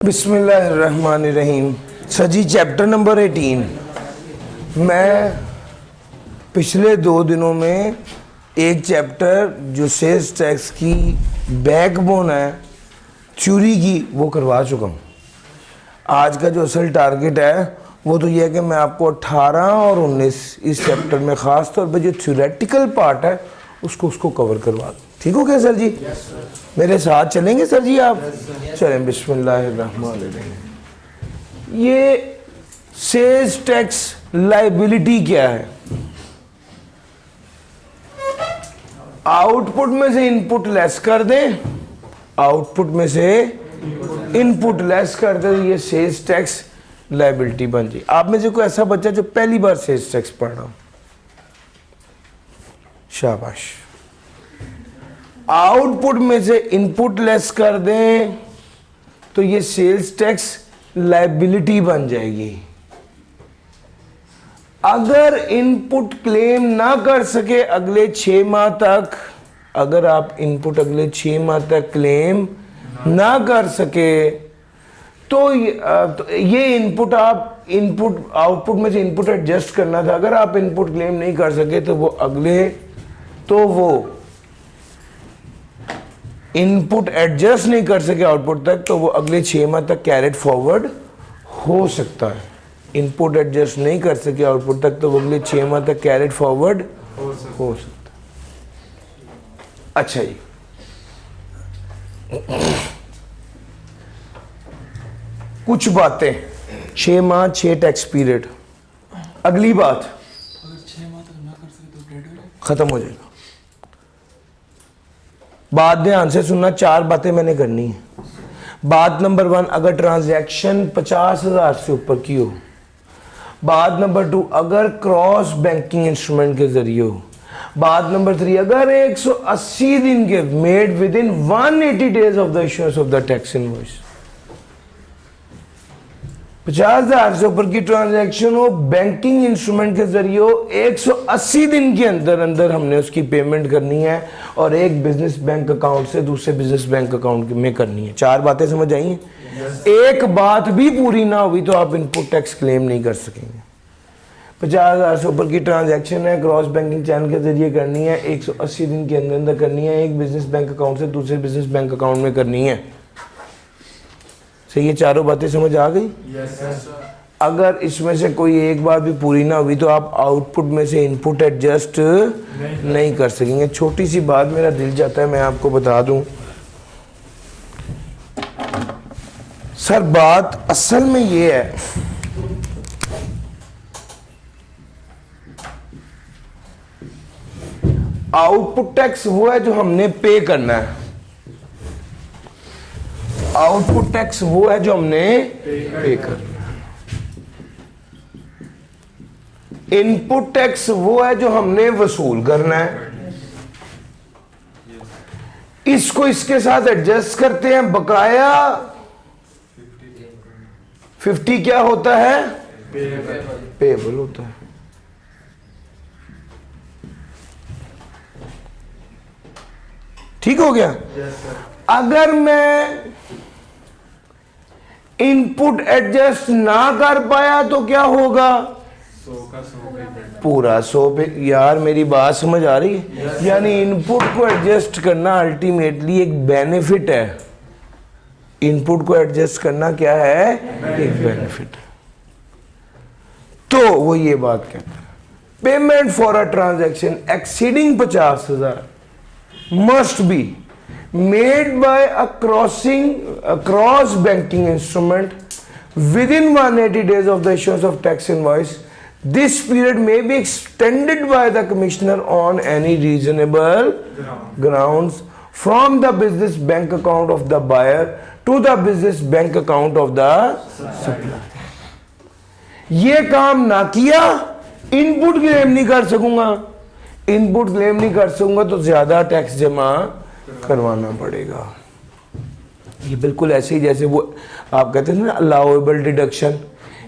बिस्मिल्लाहिर्रहमानिर्रहीम। सर जी chapter number 18। मैं पिछले 2 दिनों में एक चैप्टर जो सेल्स टैक्स की बैकबोन है थ्योरी की वो करवा चुका हूँ। आज का जो असल टारगेट है वो तो ये है कि मैं आपको 18 और 19 इस चैप्टर में ख़ास तौर पर जो थ्योरेटिकल पार्ट है उसको कवर करवा दूँ। ठीक हो क्या सर जी? मेरे साथ चलेंगे सर जी आप? चलें। बिस्मिल्लाहिर्रहमानिर्रहीम। ये सेल्स टैक्स लायबिलिटी क्या है? आउटपुट में से इनपुट लेस कर दें, आउटपुट में से इनपुट लेस कर दें तो ये सेल्स टैक्स लायबिलिटी बन जाए। आप में से कोई ऐसा बच्चा जो पहली बार सेल्स टैक्स पढ़ रहा हो? शाबाश। आउटपुट में से इनपुट लेस कर दें तो ये सेल्स टैक्स लायबिलिटी बन जाएगी। अगर इनपुट क्लेम ना कर सके अगले 6 माह तक, अगर आप इनपुट अगले 6 माह तक क्लेम ना कर सके तो ये इनपुट आप इनपुट आउटपुट में से इनपुट एडजस्ट करना था। अगर आप इनपुट क्लेम नहीं कर सके तो वो इनपुट एडजस्ट नहीं कर सके आउटपुट तक तो वो अगले 6 माह तक कैरेट फॉरवर्ड हो सकता है। इनपुट एडजस्ट नहीं कर सके आउटपुट तक तो वो अगले 6 माह तक कैरेट फॉरवर्ड हो सकता है। अच्छा जी, कुछ बातें 6 माह 6 टैक्स पीरियड। अगली बात, अगर 6 माह तक ना कर सके तो डेड हो जाए, खत्म हो जाएगा। बात ध्यान से सुनना, 4 बातें मैंने करनी है। बात नंबर 1, अगर ट्रांजैक्शन 50,000 से ऊपर की हो। बात नंबर 2, अगर क्रॉस बैंकिंग इंस्ट्रूमेंट के जरिए हो। बात नंबर 3, अगर 180 दिन के made with in 180 days of the issuance of the tax invoice. 50,000 से ऊपर की ट्रांजैक्शन हो, बैंकिंग इंस्ट्रूमेंट के जरिए हो, 180 दिन के अंदर अंदर हमने उसकी पेमेंट करनी है और एक बिजनेस बैंक अकाउंट से दूसरे बिजनेस बैंक अकाउंट में करनी है। 4 बातें समझ आई हैं? एक बात भी पूरी ना हुई तो आप इनपुट टैक्स क्लेम नहीं कर सकेंगे। 50,000 से ऊपर की ट्रांजैक्शन है, क्रॉस बैंकिंग चैनल के जरिए करनी है, 180 दिन के अंदर अंदर करनी है, एक बिजनेस बैंक अकाउंट से दूसरे बिजनेस बैंक अकाउंट में करनी है। सही, ये 4 बातें समझ आ गई? अगर इसमें से कोई एक बात भी पूरी ना हुई तो आप आउटपुट में से इनपुट एडजस्ट नहीं कर सकेंगे। छोटी सी बात मेरा दिल चाहता है मैं आपको बता दूं। सर बात असल में ये है, आउटपुट टैक्स वो है जो हमने पे करना है। आउटपुट टैक्स वो है जो हमने पे करना है। इनपुट टैक्स वो है जो हमने वसूल करना है। इसको इसके साथ एडजस्ट करते हैं। बकाया 50 क्या होता है? पेएबल होता है। ठीक हो गया? अगर मैं इनपुट एडजस्ट ना कर पाया तो क्या होगा? 100 का 100 पूरा 100 पे। यार मेरी बात समझ आ रही है? यानी इनपुट को एडजस्ट करना अल्टीमेटली एक बेनिफिट है। इनपुट को एडजस्ट करना क्या है? एक बेनिफिट है। तो वो ये बात कहता है, payment for a transaction exceeding 50,000 must be made by a cross banking instrument within 180 days of the issuance of tax invoice. This period may be extended by the commissioner on any reasonable grounds from the business bank account of the buyer to the business bank account of the supplier. ये काम ना किया, input claim नहीं कर सकूंगा। Input claim नहीं कर सकूंगा तो ज्यादा टैक्स जमा करवाना पड़ेगा। ये बिल्कुल ऐसे ही जैसे वो आप कहते थे ना अलाउएबल डिडक्शन,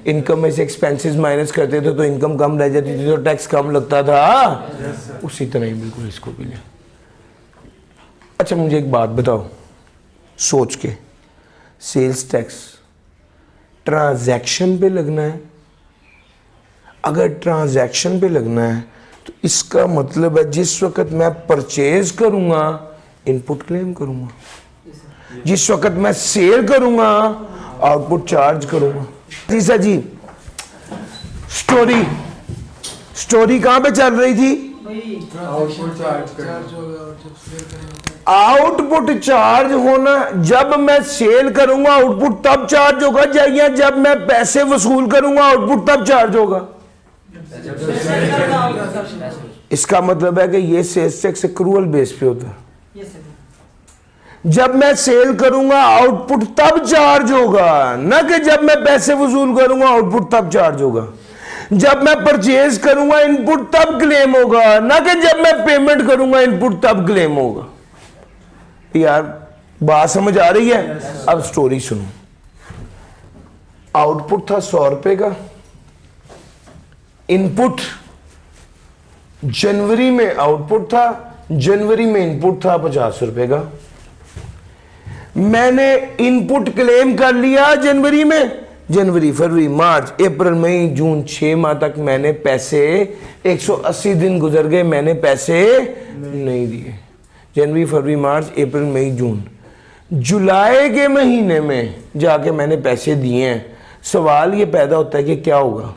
इनकम में से एक्सपेंसेस माइनस करते थे तो इनकम कम रह जाती थी तो टैक्स कम लगता था। उसी तरह ही बिल्कुल इसको भी ले। अच्छा मुझे एक बात बताओ सोच के, सेल्स टैक्स ट्रांजैक्शन पे लगना है। अगर ट्रांजैक्शन पे लगना है तो इसका मतलब है जिस वक्त मैं परचेज करूंगा इनपुट क्लेम करूंगा, जिस वक्त मैं सेल करूंगा आउटपुट चार्ज करूंगा। जी सर जी, स्टोरी कहां पे चल रही थी? आउटपुट चार्ज होगा और जब सेल करेंगे आउटपुट चार्ज होना, जब मैं सेल करूंगा आउटपुट तब चार्ज होगा, या जब मैं पैसे वसूल करूंगा आउटपुट तब चार्ज होगा? इसका मतलब है कि ये सेल्स टैक्स एक्रूअल बेस पे होता है। जब मैं सेल करूंगा आउटपुट तब चार्ज होगा, ना कि जब मैं पैसे वसूल करूंगा आउटपुट तब चार्ज होगा। जब मैं परचेज करूंगा इनपुट तब क्लेम होगा, ना कि जब मैं पेमेंट करूंगा इनपुट तब क्लेम होगा। यार बात समझ आ रही है? अब स्टोरी सुनो। आउटपुट था 100 रुपए का, इनपुट जनवरी में आउटपुट था, जनवरी में इनपुट था 50 रुपए का। मैंने इनपुट क्लेम कर लिया जनवरी में, जनवरी फरवरी मार्च अप्रैल मई जून 6 माह तक मैंने पैसे, 180 दिन गुजर गए मैंने पैसे नहीं दिए। जनवरी फरवरी मार्च अप्रैल मई जून, जुलाई के महीने में जाके मैंने पैसे दिए हैं। सवाल ये पैदा होता है कि क्या होगा?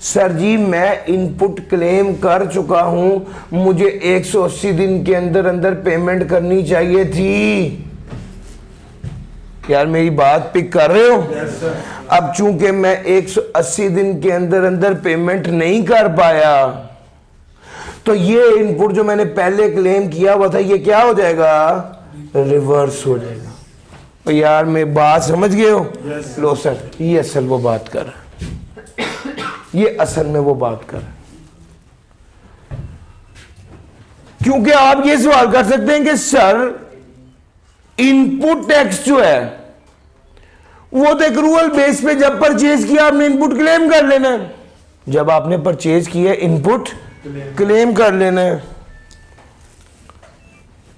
सर जी मैं इनपुट क्लेम कर चुका हूं, मुझे 180 दिन के अंदर अंदर पेमेंट करनी चाहिए थी। यार मेरी बात पिक कर रहे हो? अब चूंकि मैं 180 दिन के अंदर अंदर पेमेंट नहीं कर पाया, तो ये इनपुट जो मैंने पहले क्लेम किया हुआ था ये क्या हो जाएगा? रिवर्स हो जाएगा। तो यार मैं बात समझ गए हो? लो सर, ये असल वो बात कर, ये असल में वो बात कर। क्योंकि आप ये सवाल कर सकते हैं कि सर इनपुट टैक्स जो है वो तो एक्रूअल बेस पे जब परचेज किया आपने इनपुट क्लेम कर लेना है। जब आपने परचेज किया इनपुट क्लेम कर लेना है।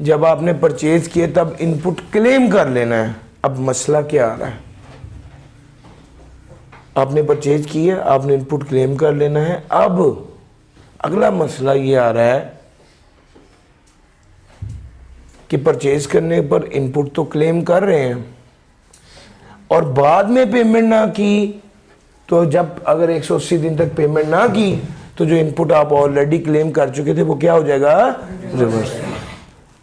जब आपने परचेज किया तब इनपुट क्लेम कर लेना है। अब मसला क्या आ रहा है? आपने परचेज किया, आपने इनपुट क्लेम कर लेना है। अब अगला मसला ये आ रहा है कि परचेज करने पर इनपुट तो क्लेम कर रहे हैं और बाद में पेमेंट ना की, तो जब अगर 180 दिन तक पेमेंट ना की तो जो इनपुट आप ऑलरेडी क्लेम कर चुके थे वो क्या हो जाएगा? रिवर्स।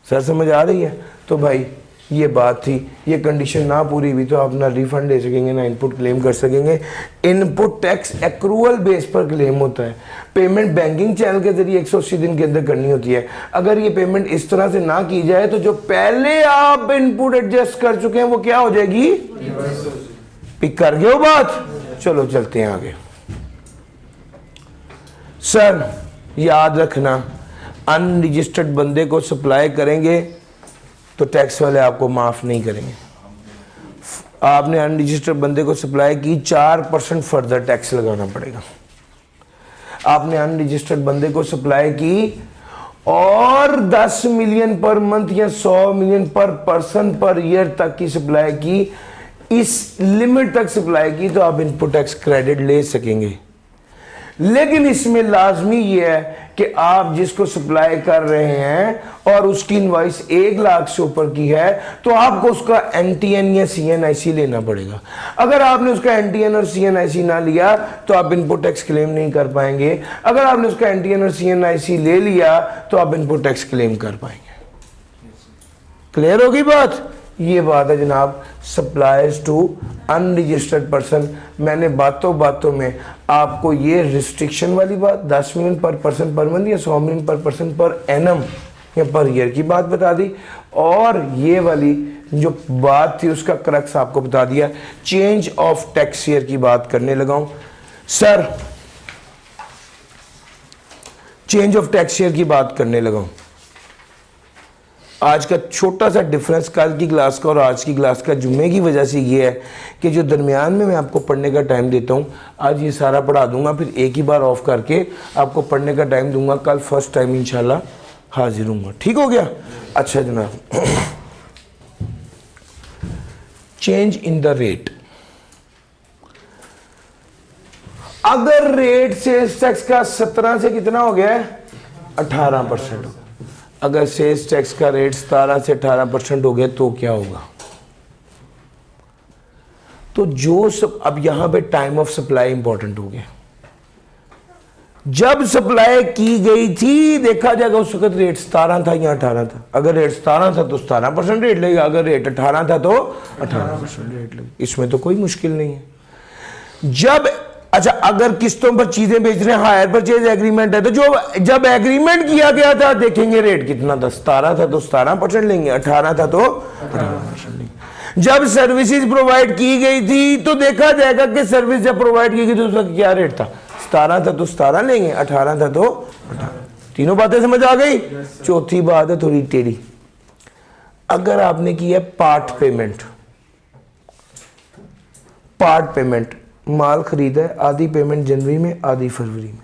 सर समझ आ रही है? तो भाई ये बात थी, ये कंडीशन ना पूरी हुई तो आप ना रिफंड दे सकेंगे ना इनपुट क्लेम कर सकेंगे। इनपुट टैक्स एक्रूअल बेस पर क्लेम होता है। पेमेंट बैंकिंग चैनल के जरिए 180 दिन के अंदर करनी होती है। अगर ये पेमेंट इस तरह से ना की जाए तो जो पहले आप इनपुट एडजस्ट कर चुके हैं वो क्या हो जाएगी? पिक कर गए हो बात? चलो चलते हैं आगे। सर याद रखना, अनरजिस्टर्ड बंदे को सप्लाई करेंगे तो टैक्स वाले आपको माफ नहीं करेंगे। आपने अनरजिस्टर्ड बंदे को सप्लाई की, 4% फर्दर टैक्स लगाना पड़ेगा। आपने अनरजिस्टर्ड बंदे को सप्लाई की और 10 मिलियन पर मंथ या 100 मिलियन पर पर्सन पर ईयर तक की सप्लाई की, इस लिमिट तक सप्लाई की तो आप इनपुट टैक्स क्रेडिट ले सकेंगे। लेकिन इसमें लाजमी ये है कि आप जिसको सप्लाई कर रहे हैं और उसकी इनवॉइस 1 लाख से ऊपर की है तो आपको उसका एनटीएन या सीएनआईसी लेना पड़ेगा। अगर आपने उसका एनटीएन और सीएनआईसी ना लिया तो आप इनपुट टैक्स क्लेम नहीं कर पाएंगे। अगर आपने उसका एनटीएन और सीएनआईसी ले लिया तो आप इनपुट टैक्स क्लेम कर पाएंगे। क्लियर होगी बात? ये बात है जनाब सप्लायर्स टू अनरजिस्टर्ड पर्सन। मैंने बातों बातों में आपको ये रिस्ट्रिक्शन वाली बात 10 मिलियन पर पर्सन पर मंथ या 100 मिलियन पर पर्सन पर एनम या पर ईयर की बात बता दी, और ये वाली जो बात थी उसका क्रक्स आपको बता दिया। चेंज ऑफ टैक्स ईयर की बात करने लगा हूं। Sir change of tax year की बात करने लगा हूं। आज का छोटा सा डिफरेंस कल की क्लास का और आज की क्लास का जुम्मे की वजह से ये है कि जो दरमियान में मैं आपको पढ़ने का टाइम देता हूँ, आज ये सारा पढ़ा दूंगा, फिर एक ही बार ऑफ करके आपको पढ़ने का टाइम दूंगा। कल फर्स्ट टाइम इंशाल्लाह हाजिर हूँगा। ठीक हो गया? अच्छा जनाब, चेंज इन द रेट। अगर रेट सेल्स टैक्स का 17 से कितना हो गया है 18%, अगर सेल्स टैक्स का रेट 17 से 18% हो गया तो क्या होगा? तो जो सब अब यहां पे टाइम ऑफ सप्लाई इंपॉर्टेंट हो गया। जब सप्लाई की गई थी देखा जाएगा उस वक्त रेट 17 था या 18 था। अगर रेट 17 था तो 17% रेट लगेगा, अगर रेट 18 था तो 18% रेट लगेगा। इसमें तो कोई मुश्किल नहीं है। जब अच्छा अगर किस्तों पर चीजें बेच रहे हैं, हायर परचेज एग्रीमेंट है, तो जो जब एग्रीमेंट किया गया था देखेंगे रेट कितना था, 17 था तो 17% लेंगे, 18 था तो 18% लेंगे। जब सर्विसेज प्रोवाइड की गई थी तो देखा जाएगा कि सर्विस जब प्रोवाइड की गई तो उसका क्या रेट था, 17 था तो 17 लेंगे, 18 था तो 18। तीनों बातें समझ आ गई। चौथी बात है थोड़ी टेढ़ी। अगर आपने किया पार्ट पेमेंट, माल खरीदा है, आधी पेमेंट जनवरी में आधी फरवरी में,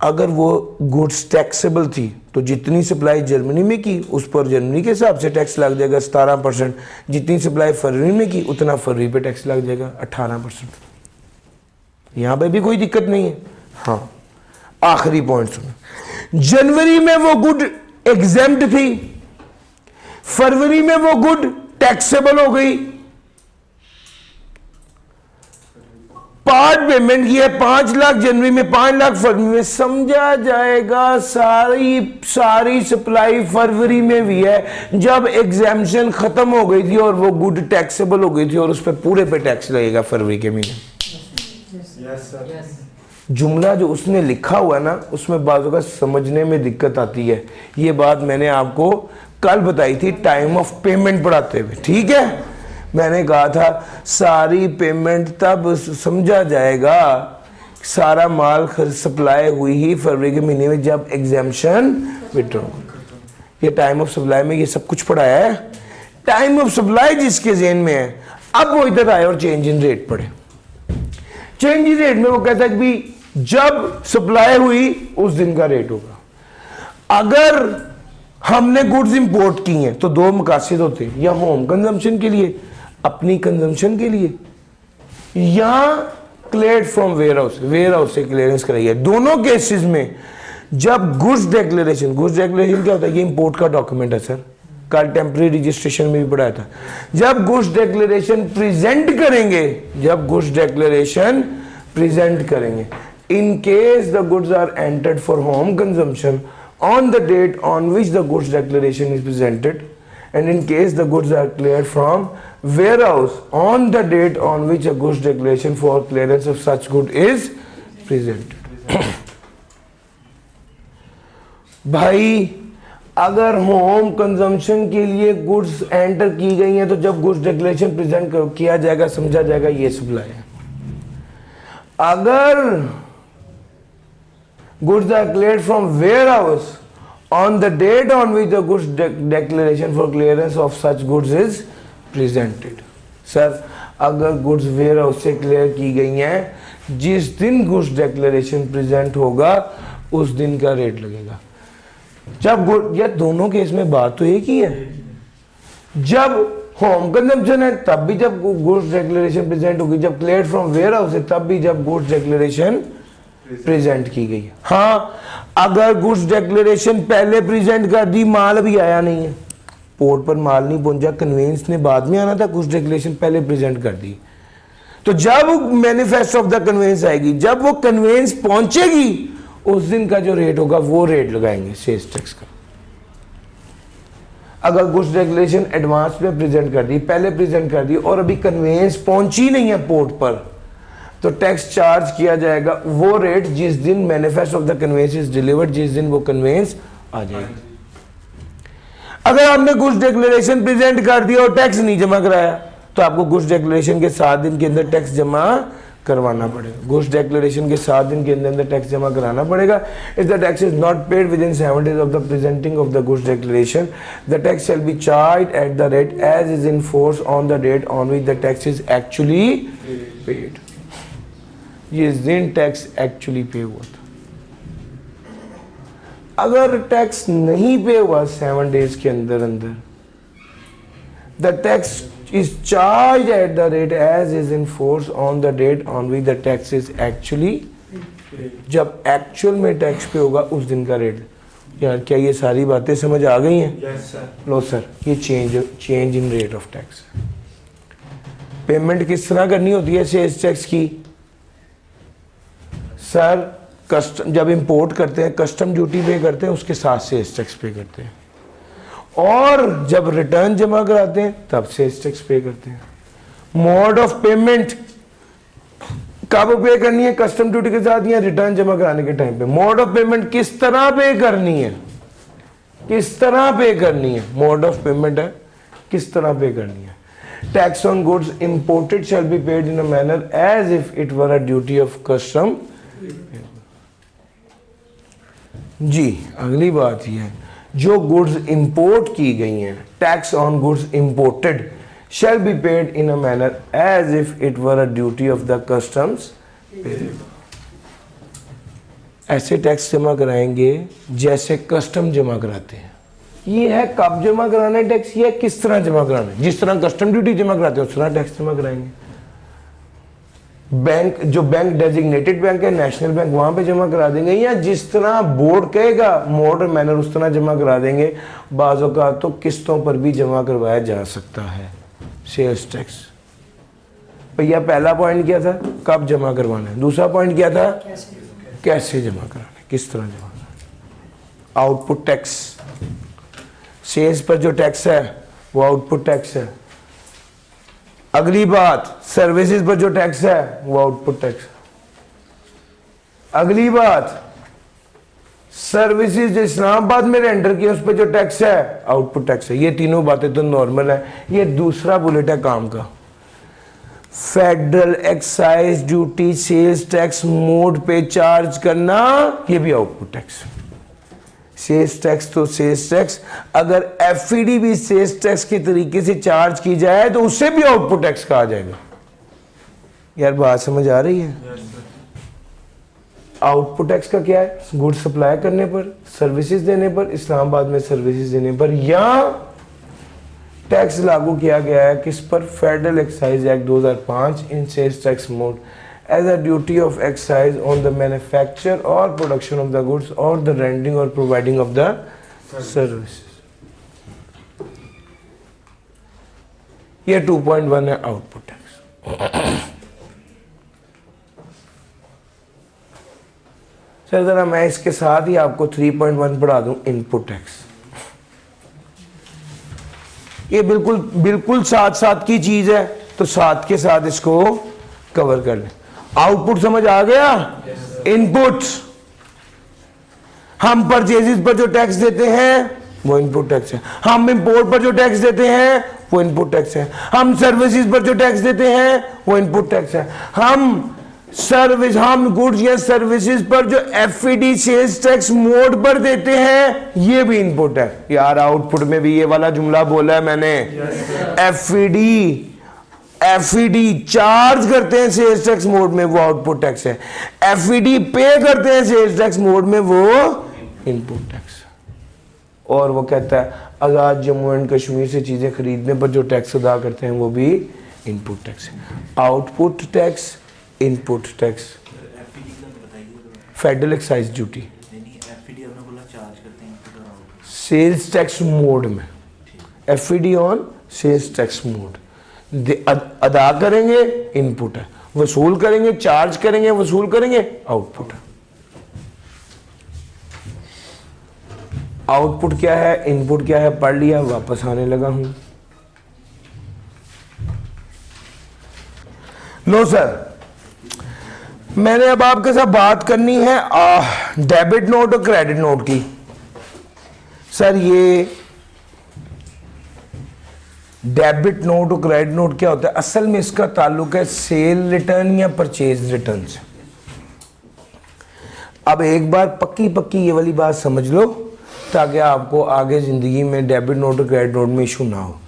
अगर वो गुड्स टैक्सेबल थी तो जितनी सप्लाई जर्मनी में की उस पर जर्मनी के हिसाब से टैक्स लग जाएगा 17%, जितनी सप्लाई फरवरी में की उतना फरवरी पे टैक्स लग जाएगा 18%। यहां पे भी कोई दिक्कत नहीं है। हाँ, आखिरी पॉइंट सुनो। जनवरी में वो गुड एग्जेम्प्ट थी, फरवरी में वो गुड टैक्सेबल हो गई। पार्ट पेमेंट की है 5 लाख जनवरी में, 5 लाख फरवरी में, समझा जाएगा सारी सप्लाई फरवरी में भी है जब एग्जामिशन खत्म हो गई थी और वो गुड टैक्सेबल हो गई थी और उस पर पूरे पे टैक्स लगेगा फरवरी के महीने। जुमला जो उसने लिखा हुआ है ना उसमें बाजों का समझने में दिक्कत आती है। ये बात मैंने आपको कल बताई थी टाइम ऑफ पेमेंट पढ़ाते हुए, ठीक है। मैंने कहा था सारी पेमेंट तब समझा जाएगा, सारा माल सप्लाई हुई ही फरवरी के महीने में जब एग्जामिशन विड्रॉ। ये टाइम ऑफ सप्लाई में ये सब कुछ पढ़ाया है। टाइम ऑफ सप्लाई जिसके जेन में है, अब वो इधर आए और चेंज इन रेट पढ़े। चेंज इन रेट में वो कहता है कि भी जब सप्लाई हुई उस दिन का रेट होगा। अगर हमने गुड्स इंपोर्ट की हैं तो दो मकासद होते हैं, या होम कंजम्पशन के लिए, अपनी कंजम्पशन के लिए, या क्लियर्ड फ्रॉम वेयर हाउस से क्लियरेंस कराइए। दोनों केसेस में जब गुड्स डिक्लेरेशन क्या होता है? ये इंपोर्ट का डॉक्यूमेंट है सर, कल टेम्पररी रजिस्ट्रेशन में भी पढ़ाया था। जब गुड्स डिक्लेरेशन प्रेजेंट करेंगे, in case the goods are entered for home consumption on the date on which the goods declaration is presented, and in case the goods are cleared from warehouse on the date on which a goods declaration for clearance of such good is presented। भाई अगर home consumption के लिए goods enter की गई हैं तो जब goods declaration present किया जाएगा समझा जाएगा ये सप्लाई है। अगर goods are cleared from warehouse on the date on which the goods declaration for clearance of such goods is presented। Sir अगर गुड्स वेयर हाउस से क्लियर की गई हैं जिस दिन गुड्स डिक्लेरेशन प्रेजेंट होगा उस दिन का रेट लगेगा। जब या दोनों केस में बात तो एक ही है, जब होम कंजम्पशन है तब भी जब गुड्स डिक्लेरेशन प्रेजेंट होगी, जब क्लियर्ड फ्रॉम वेयर हाउस है तब भी जब गुड्स डिक्लेरेशन प्रेजेंट की गई है। हाँ, अगर गुड्स डिक्लेरेशन पहले प्रेजेंट कर दी, माल अभी आया नहीं है, पोर्ट पर माल नहीं पहुंचा, कन्वेंस ने बाद में आना था, गुड्स डिक्लेरेशन पहले प्रेजेंट कर दी, तो जब मैनिफेस्टो ऑफ द कन्वेंस आएगी, जब वो कन्वेंस पहुंचेगी उस दिन का जो रेट होगा वो रेट लगाएंगे सेल्स टैक्स का। अगर गुड्स डिक्लेरेशन एडवांस में प्रेजेंट कर दी, पहले प्रेजेंट कर दी और अभी कन्वेंस पहुंची नहीं है पोर्ट पर, तो टैक्स चार्ज किया जाएगा वो रेट जिस दिन manifesto of the conveyance is delivered, जिस दिन वो कन्वेंस आ जाएगी। अगर आपने गुड्स डिक्लेरेशन प्रेजेंट कर दिया और टैक्स नहीं जमा कराया तो आपको गुड्स डिक्लेरेशन के 7 दिन के अंदर टैक्स जमा करवाना पड़ेगा। गुड्स डिक्लेरेशन के 7 दिन के अंदर टैक्स जमा कराना पड़ेगा। If the tax is not paid within 7 days of the presenting of the goods declaration, the tax shall be charged at the rate as is in force on the date on which the tax is actually paid. जिस दिन tax actually पे हुआ था। अगर tax नहीं पे हुआ 7 days के अंदर the tax is charged at the rate as is in force on the date on which the tax is actually, जब एक्चुअल में टैक्स पे होगा उस दिन का रेट। यार क्या ये सारी बातें समझ आ गई हैं? Yes sir. लो सर, ये change in rate of tax. Payment किस तरह करनी होती है सेल्स टैक्स की? सर कस्टम, जब इंपोर्ट करते हैं कस्टम ड्यूटी पे करते हैं, उसके साथ सेल्स टैक्स पे करते हैं, और जब रिटर्न जमा कराते हैं तब सेल्स टैक्स पे करते हैं। मोड ऑफ पेमेंट कब पे करनी है? कस्टम ड्यूटी के साथ या रिटर्न जमा कराने के टाइम पे। मोड ऑफ पेमेंट किस तरह पे करनी है? किस तरह पे करनी है? मोड ऑफ पेमेंट है किस तरह पे करनी है। Tax on goods imported shall be paid in a manner as if it were a duty of custom. जी अगली बात यह है, जो गुड्स इंपोर्ट की गई हैं, tax on goods imported shall be paid in a manner as if it were a duty of the customs। ऐसे टैक्स जमा कराएंगे जैसे कस्टम जमा कराते हैं। ये है कब जमा कराना है टैक्स, ये किस तरह जमा कराना है। जिस तरह कस्टम ड्यूटी जमा कराते हैं उस तरह टैक्स जमा कराएंगे। बैंक, जो बैंक डेजिग्नेटेड बैंक है नेशनल बैंक, वहां पे जमा करा देंगे, या जिस तरह बोर्ड कहेगा मोड और मैनर उस तरह जमा करा देंगे। बाज़ों का तो किस्तों पर भी जमा करवाया जा सकता है सेल्स टैक्स। भैया पहला पॉइंट क्या था? कब जमा करवाना है। दूसरा पॉइंट क्या था? कैसे जमा कराना है, किस तरह जमा कराना है। आउटपुट टैक्स, सेल्स पर जो टैक्स है वो आउटपुट टैक्स है। अगली बात, सर्विसेज पर जो टैक्स है वो आउटपुट टैक्स। अगली बात, सर्विसेज जो इस्लामाबाद में रेंडर किया उस पर जो टैक्स है आउटपुट टैक्स है। ये तीनों बातें तो नॉर्मल है। ये दूसरा बुलेट है काम का। Federal excise duty sales tax mode पे चार्ज करना, ये भी आउटपुट टैक्स। सेल्स टैक्स तो सेल्स टैक्स, अगर एफईडी भी सेल्स टैक्स के तरीके से चार्ज की जाए तो उससे भी आउटपुट टैक्स कहा जाएगा। यार बात समझ आ रही है? आउटपुट टैक्स का क्या है? गुड्स सप्लाई करने पर, सर्विसेज देने पर, इस्लामाबाद में सर्विसेज देने पर, या टैक्स लागू किया गया है किस पर? Federal excise act 2005 in sales tax mode as a duty of excise on the manufacture और प्रोडक्शन ऑफ द गुड्स और द रेंडिंग और प्रोवाइडिंग ऑफ द सर्विसेज। ये 2.1 है आउटपुट टैक्स। सर जरा मैं इसके साथ ही आपको 3.1 पढ़ा दूं, इनपुट टैक्स। ये बिल्कुल साथ साथ की चीज है, तो साथ के साथ इसको कवर कर लें। आउटपुट समझ आ गया? इनपुट, हम परचेजेस पर जो टैक्स देते हैं वो इनपुट टैक्स है। हम इंपोर्ट पर जो टैक्स देते हैं वो इनपुट टैक्स है। हम सर्विसेज पर जो टैक्स देते हैं वो इनपुट टैक्स है। हम गुड्स या सर्विसेज पर जो एफईडी सेल्स टैक्स मोड पर देते हैं ये भी इनपुट है। यार आउटपुट में भी ये वाला जुमला बोला है मैंने। एफईडी चार्ज करते हैं सेल्स टैक्स मोड में, वो आउटपुट टैक्स है। एफईडी पे करते हैं सेल्स टैक्स मोड में, वो इनपुट टैक्स। और वो कहता है आजाद जम्मू एंड कश्मीर से चीजें खरीदने पर जो टैक्स अदा करते हैं वो भी इनपुट टैक्स है। Output tax, input tax. Federal excise duty sales tax mode में, FED on sales tax mode अदा करेंगे, इनपुट है। वसूल करेंगे, चार्ज करेंगे, वसूल करेंगे, आउटपुट है। आउटपुट क्या है, इनपुट क्या है, पढ़ लिया, वापस आने लगा हूं। लो सर, मैंने अब आपके साथ बात करनी है डेबिट नोट और क्रेडिट नोट की। सर ये डेबिट नोट और क्रेडिट नोट क्या होता है? असल में इसका ताल्लुक है सेल रिटर्न या परचेज रिटर्न से। अब एक बार पक्की ये वाली बात समझ लो ताकि आपको आगे ज़िंदगी में डेबिट नोट और क्रेडिट नोट में इशू ना हो।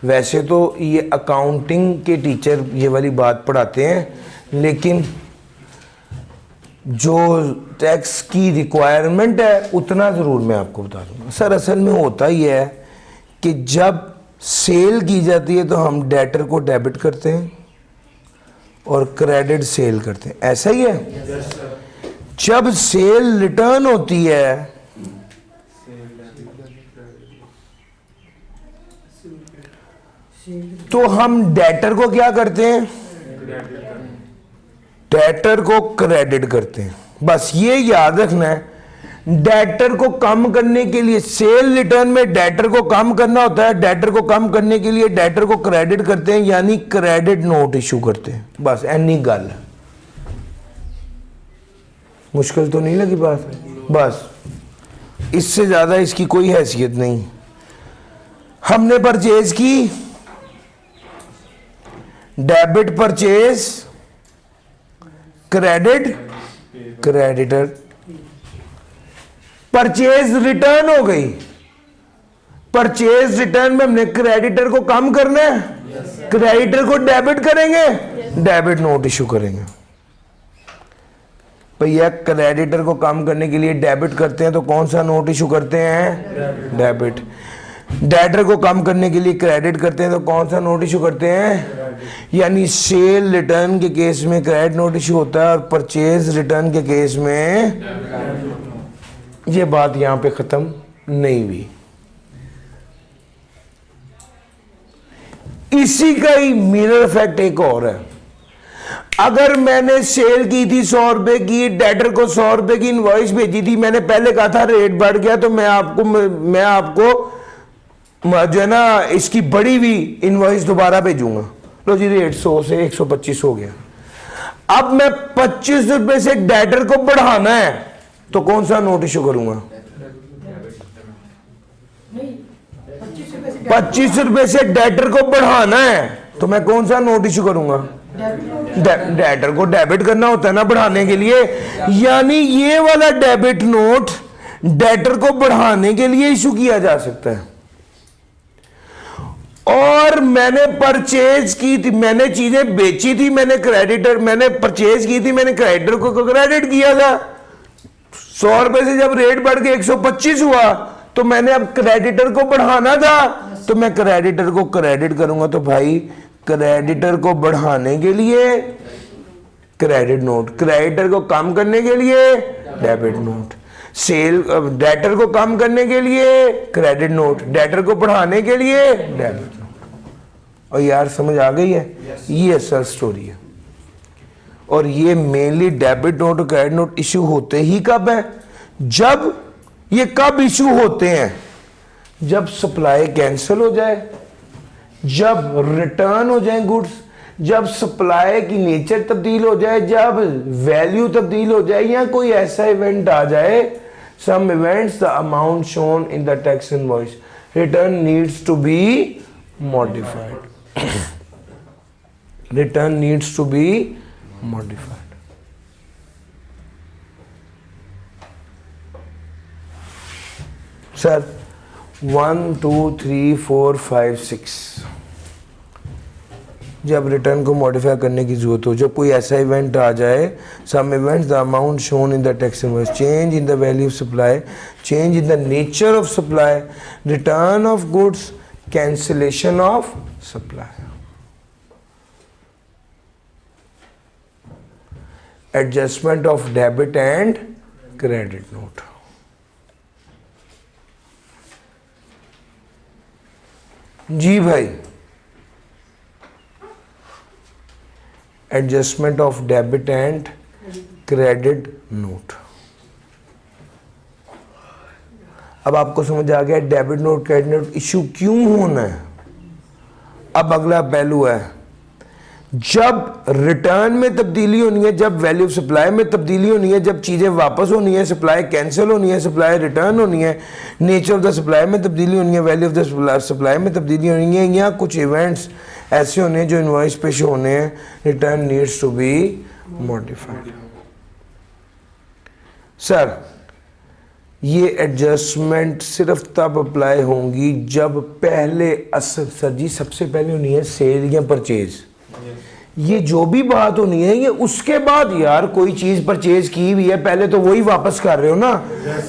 वैसे तो ये अकाउंटिंग के टीचर ये वाली बात पढ़ाते हैं, लेकिन जो टैक्स की रिक्वायरमेंट है उतना ज़रूर मैं आपको बता दूंगा। सर असल में होता ही है कि जब सेल की जाती है तो हम डेटर को डेबिट करते हैं और क्रेडिट सेल करते हैं, ऐसा ही है। जब सेल रिटर्न होती है तो हम डेटर को क्या करते हैं, डेटर को क्रेडिट करते हैं। बस ये याद रखना है, डेटर को कम करने के लिए सेल रिटर्न में डेटर को कम करना होता है, डेटर को कम करने के लिए डेटर को क्रेडिट करते हैं, यानी क्रेडिट नोट इशू करते हैं। बस एनी गल, मुश्किल तो नहीं लगी बात, बस इससे ज्यादा इसकी कोई हैसियत नहीं। हमने परचेज की, debit purchase, credit creditor, purchase return हो गई। परचेज रिटर्न में हमने क्रेडिटर को कम करना है, क्रेडिटर को डेबिट करेंगे, डेबिट नोट इशू करेंगे। भैया क्रेडिटर को कम करने के लिए डेबिट करते हैं तो कौन सा नोट इशू करते हैं, डेबिट। डेटर को कम करने के लिए क्रेडिट करते हैं तो कौन सा नोट इशू करते हैं, यानी सेल रिटर्न के केस में क्रेडिट नोट इशू होता है और परचेज रिटर्न के केस में। ये बात यहां पे खत्म नहीं हुई। इसी का ही मिरर इफेक्ट एक और है। अगर मैंने सेल की थी 100 रुपए की, डेटर को 100 रुपए की इनवॉइस भेजी थी, मैंने पहले कहा था रेट बढ़ गया तो मैं आपको जो है ना इसकी बढ़ी हुई इनवॉइस दोबारा भेजूंगा। लो जी, रेट 100 से 125 हो गया। अब मैं 25 रुपए से डेटर को बढ़ाना है तो कौन सा नोट इशू करूंगा, 25 रुपए से डेटर को बढ़ाना है तो मैं कौन सा नोट इशू करूंगा, डेटर को डेबिट करना होता है ना बढ़ाने के लिए, यानी ये वाला डेबिट नोट डेटर को बढ़ाने के लिए इशू किया जा सकता है। और मैंने परचेज की थी, मैंने चीजें बेची थी, मैंने परचेज की थी, मैंने क्रेडिटर को क्रेडिट किया था। 100 रुपए से जब रेट बढ़ के 125 हुआ तो मैंने अब क्रेडिटर को बढ़ाना था तो मैं क्रेडिटर को क्रेडिट करूंगा। तो भाई क्रेडिटर को बढ़ाने के लिए क्रेडिट नोट, क्रेडिटर को कम करने के लिए डेबिट नोट, सेल डेटर को कम करने के लिए क्रेडिट नोट, डेटर को बढ़ाने के लिए डेबिट नोट। और यार समझ आ गई है, ये असल स्टोरी है। और ये मेनली डेबिट नोट और क्रेडिट नोट इशू होते ही कब है, जब ये कब इशू होते हैं, जब सप्लाई कैंसिल हो जाए, जब रिटर्न हो जाए गुड्स, जब सप्लाई की नेचर तब्दील हो जाए, जब वैल्यू तब्दील हो जाए, या कोई ऐसा इवेंट आ जाए, some events the amount shown in the tax invoice return needs to be modified, return needs to be modified. Sir 1 2 3 4 5 6 जब रिटर्न को मॉडिफाई करने की जरूरत हो, जब कोई ऐसा इवेंट आ जाए, some events the amount shown in the tax invoice, change in the value of supply, change in the nature of supply, return of goods, cancellation of supply, adjustment of debit and credit note. जी भाई, adjustment of debit and credit note. अब आपको समझ आ गया debit note credit note issue क्यों होना है। अब अगला पहलू है, जब रिटर्न में तब्दीली होनी है, जब वैल्यू ऑफ सप्लाई में तब्दीली होनी है, जब चीजें वापस होनी है, सप्लाई कैंसिल होनी है, सप्लाई रिटर्न होनी है, नेचर ऑफ द सप्लाई में तब्दीली होनी है, वैल्यू ऑफ द सप्लाई में तब्दीली होनी है, या कुछ इवेंट्स ऐसे होने हैं जो इनवॉइस पे शो होने हैं, return needs to be modified. Sir ये एडजस्टमेंट सिर्फ तब अप्लाई होंगी जब पहले सर जी सबसे पहले होनी है सेल या परचेज। ये जो भी बात होनी है ये उसके बाद, यार कोई चीज परचेज की हुई है पहले तो वही वापस कर रहे हो ना,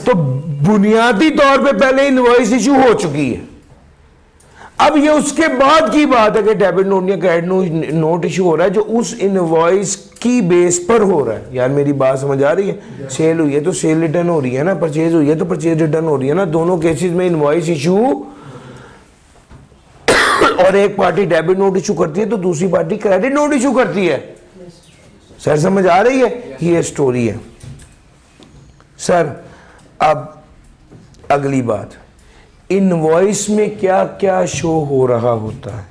तो बुनियादी तौर पे पहले इनवॉइस इशू हो चुकी है। अब ये उसके बाद की बात है कि डेबिट नोट या क्रेडिट नोट इशू हो रहा है जो उस इनवॉइस की बेस पर हो रहा है। यार मेरी बात समझ आ रही है? सेल हुई है तो सेल रिटर्न हो रही है ना, परचेज हुई है तो परचेज रिटर्न हो रही है ना। दोनों केसेस में इनवॉइस इशू और एक पार्टी डेबिट नोट इशू करती है तो दूसरी पार्टी क्रेडिट नोट इशू करती है। सर समझ आ रही है? ये स्टोरी है सर। अब अगली बात, इनवॉइस में क्या क्या शो हो रहा होता है?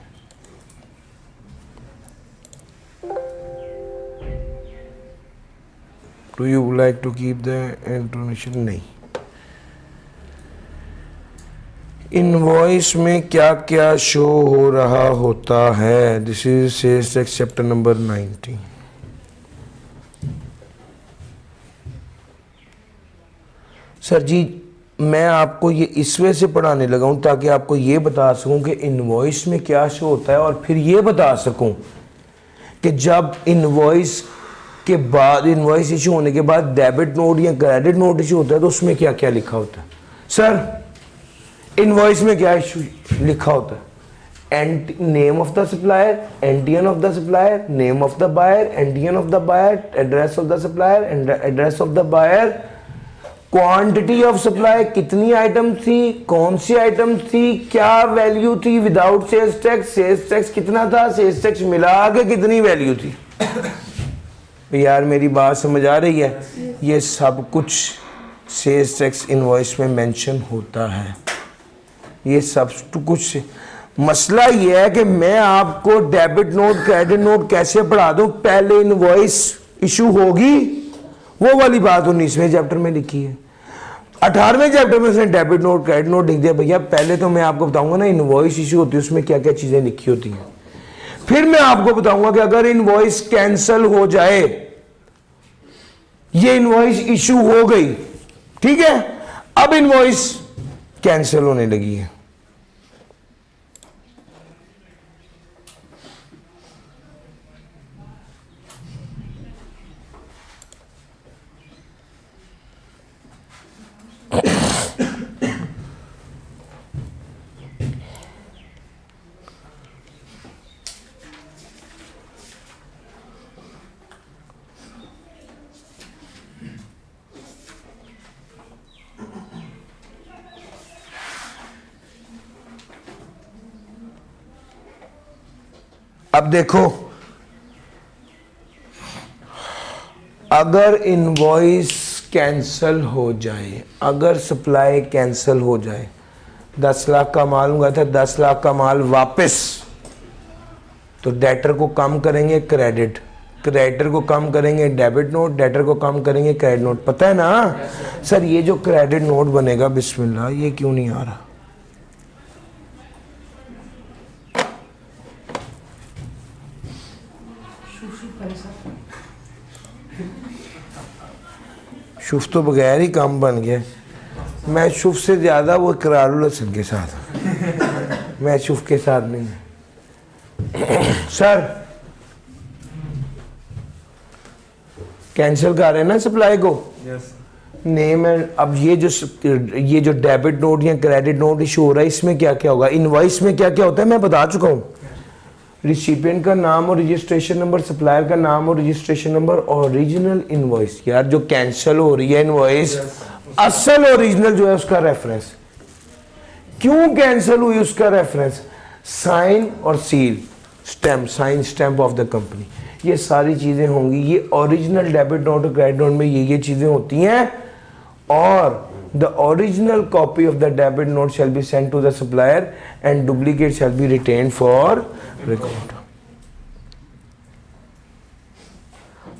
Do you like to keep the information? नहीं। इनवॉइस में क्या क्या शो हो रहा होता है? This is sales tax chapter number 90। Sir ji मैं आपको ये इस वे से पढ़ाने लगा हूं ताकि आपको ये बता सकूं कि इनवॉइस में क्या शो होता है और फिर ये बता सकूं कि जब इनवॉइस के बाद, इनवॉइस इशू होने के बाद डेबिट नोट या क्रेडिट नोट इशू होता है तो उसमें क्या क्या लिखा होता है। सर इनवॉइस में क्या इशू लिखा होता है? Name of the supplier, NTN of the supplier, name of the buyer, NTN of the buyer, address of the supplier, address of the buyer, quantity of supply, कितनी आइटम थी, कौन सी item थी, क्या वैल्यू थी without sales tax कितना था, sales tax मिला के कितनी वैल्यू थी। यार मेरी बात समझ आ रही है? ये सब कुछ सेल्स टैक्स इनवॉइस में मेंशन होता है। ये सब कुछ मसला ये है कि मैं आपको डेबिट नोट क्रेडिट नोट कैसे पढ़ा दूं। पहले इनवॉइस इशू होगी, वो वाली बात 19वें चैप्टर में लिखी है। 18वें चैप्टर में उसने डेबिट नोट क्रेडिट नोट लिख दिया। भैया पहले तो मैं आपको बताऊंगा ना इनवॉइस इशू होती है उसमें क्या क्या चीजें लिखी होती हैं, फिर मैं आपको बताऊंगा कि अगर इनवॉइस कैंसल हो जाए, ये इनवॉइस इशू हो गई, ठीक है, अब इनवॉइस कैंसल होने लगी है। अब देखो, अगर इनवॉइस कैंसल हो जाए, अगर सप्लाई कैंसल हो जाए, 10 लाख का माल हुआ था, 10 लाख का माल वापस, तो डेटर को कम करेंगे क्रेडिट, क्रेडिटर को कम करेंगे डेबिट नोट, डेटर को कम करेंगे क्रेडिट नोट। पता है ना सर ये जो क्रेडिट नोट बनेगा, बिस्मिल्लाह, ये क्यों नहीं आ रहा? शुफ तो बगैर ही काम बन गया। मैं शुफ से ज़्यादा वो इकरारुल हसन के साथ, मैं शुफ के साथ नहीं। सर कैंसिल कर रहे हैं ना सप्लाई को, नेम है। अब ये जो डेबिट नोट या क्रेडिट नोट इशू हो रहा है, इसमें क्या क्या होगा? इनवॉइस में क्या क्या होता है मैं बता चुका हूँ। रिसिपिएंट का नाम और रजिस्ट्रेशन नंबर, सप्लायर का नाम और रजिस्ट्रेशन नंबर, ओरिजिनल इनवॉइस। यार जो कैंसिल हो रही है इनवॉइस, असल ओरिजिनल जो है उसका रेफरेंस, क्यों कैंसिल हुई उसका रेफरेंस, साइन और seal, stamp, sign stamp of the company, ये सारी चीजें होंगी। ये ओरिजिनल डेबिट नोट और क्रेडिट नोट में ये चीजें होती हैं। और the original copy of the debit note shall be sent to the supplier and duplicate shall be retained for record.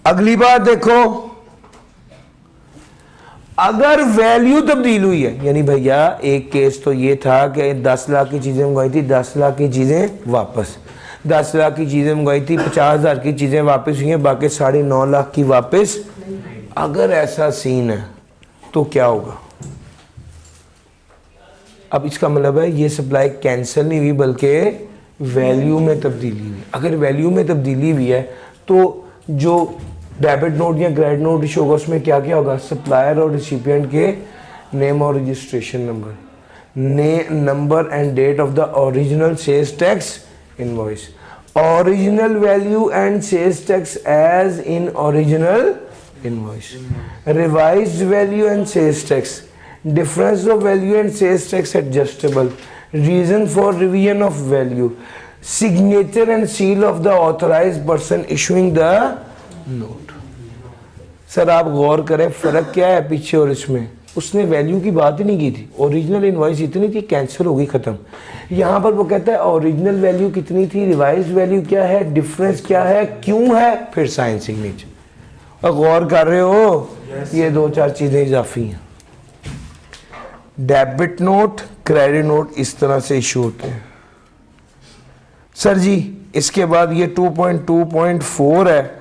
अगली बात देखो, अगर वैल्यू तब्दील हुई है, यानी भैया एक केस तो ये था कि 10 लाख की चीजें मंगवाई थी, 10 लाख की चीजें वापस, 10 लाख की चीजें मंगवाई थी, 50,000 की चीजें वापस हुई हैं, बाकी 9.5 लाख की वापस। अगर ऐसा सीन है तो क्या होगा? अब इसका मतलब है ये सप्लाई कैंसिल नहीं हुई बल्कि वैल्यू में तब्दीली हुई। अगर वैल्यू में तब्दीली हुई है तो जो डेबिट नोट या क्रेडिट नोट इशू होगा उसमें क्या क्या होगा? सप्लायर और रिसिपिएंट के नेम और registration number, number and date of the original sales tax invoice. Original value and sales tax as in original invoice. Revised value and sales tax. Difference of value and sales tax adjustable. Reason for revision of value. Signature and seal of the authorized person issuing the note. Sir आप गौर करें फ़र्क क्या है पीछे और इसमें. उसने value की बात ही नहीं की थी. ओरिजिनल इनवॉइस इतनी थी, कैंसिल हो गई, ख़त्म. यहाँ पर वो कहता है ओरिजिनल वैल्यू कितनी थी, रिवाइज वैल्यू क्या है, डिफरेंस क्या है, क्यों है, फिर साइन सिग्नेचर. और गौर कर रहे हो ये 2-4 चीज़ें इजाफी हैं. डेबिट नोट, क्रेडिट नोट इस तरह से इशू होते हैं. सर जी इसके बाद ये 2.2.4 है.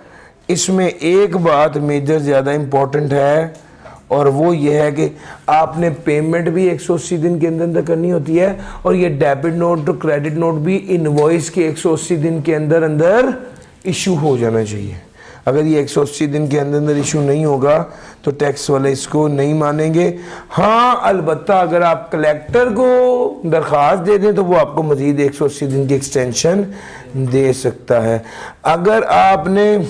इसमें एक बात मेजर ज़्यादा इम्पोर्टेंट है और वो ये है कि आपने पेमेंट भी 180 दिन के अंदर अंदर करनी होती है और ये डेबिट नोट तो क्रेडिट नोट भी इनवॉइस के 180 दिन के अंदर अंदर इशू हो जाना चाहिए. अगर ये 180 दिन के अंदर अंदर इशू नहीं होगा तो टैक्स वाले इसको नहीं मानेंगे. हाँ अलबत्ता अगर आप कलेक्टर को दरख्वास्त दे दें तो वो आपको मज़ीद 180 दिन की एक्सटेंशन दे सकता है. अगर आपने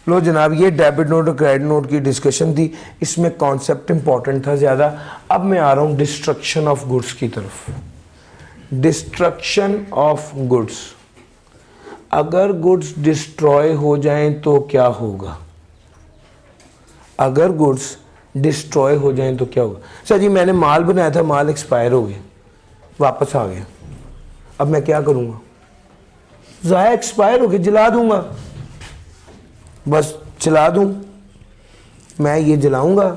लो जनाब ये डेबिट नोट और क्रेडिट नोट की डिस्कशन थी. इसमें कॉन्सेप्ट इंपॉर्टेंट था ज़्यादा. अब मैं आ रहा हूँ डिस्ट्रक्शन ऑफ गुड्स की तरफ. Destruction of goods. अगर गुड्स डिस्ट्रॉय हो जाएं तो क्या होगा. अगर गुड्स डिस्ट्रॉय हो जाएं तो क्या होगा. सर जी मैंने माल बनाया था, माल एक्सपायर हो गया, वापस आ गया, अब मैं क्या करूँगा. ज़ाया एक्सपायर हो गया, जला दूंगा, बस चला दूं. मैं ये जलाऊंगा,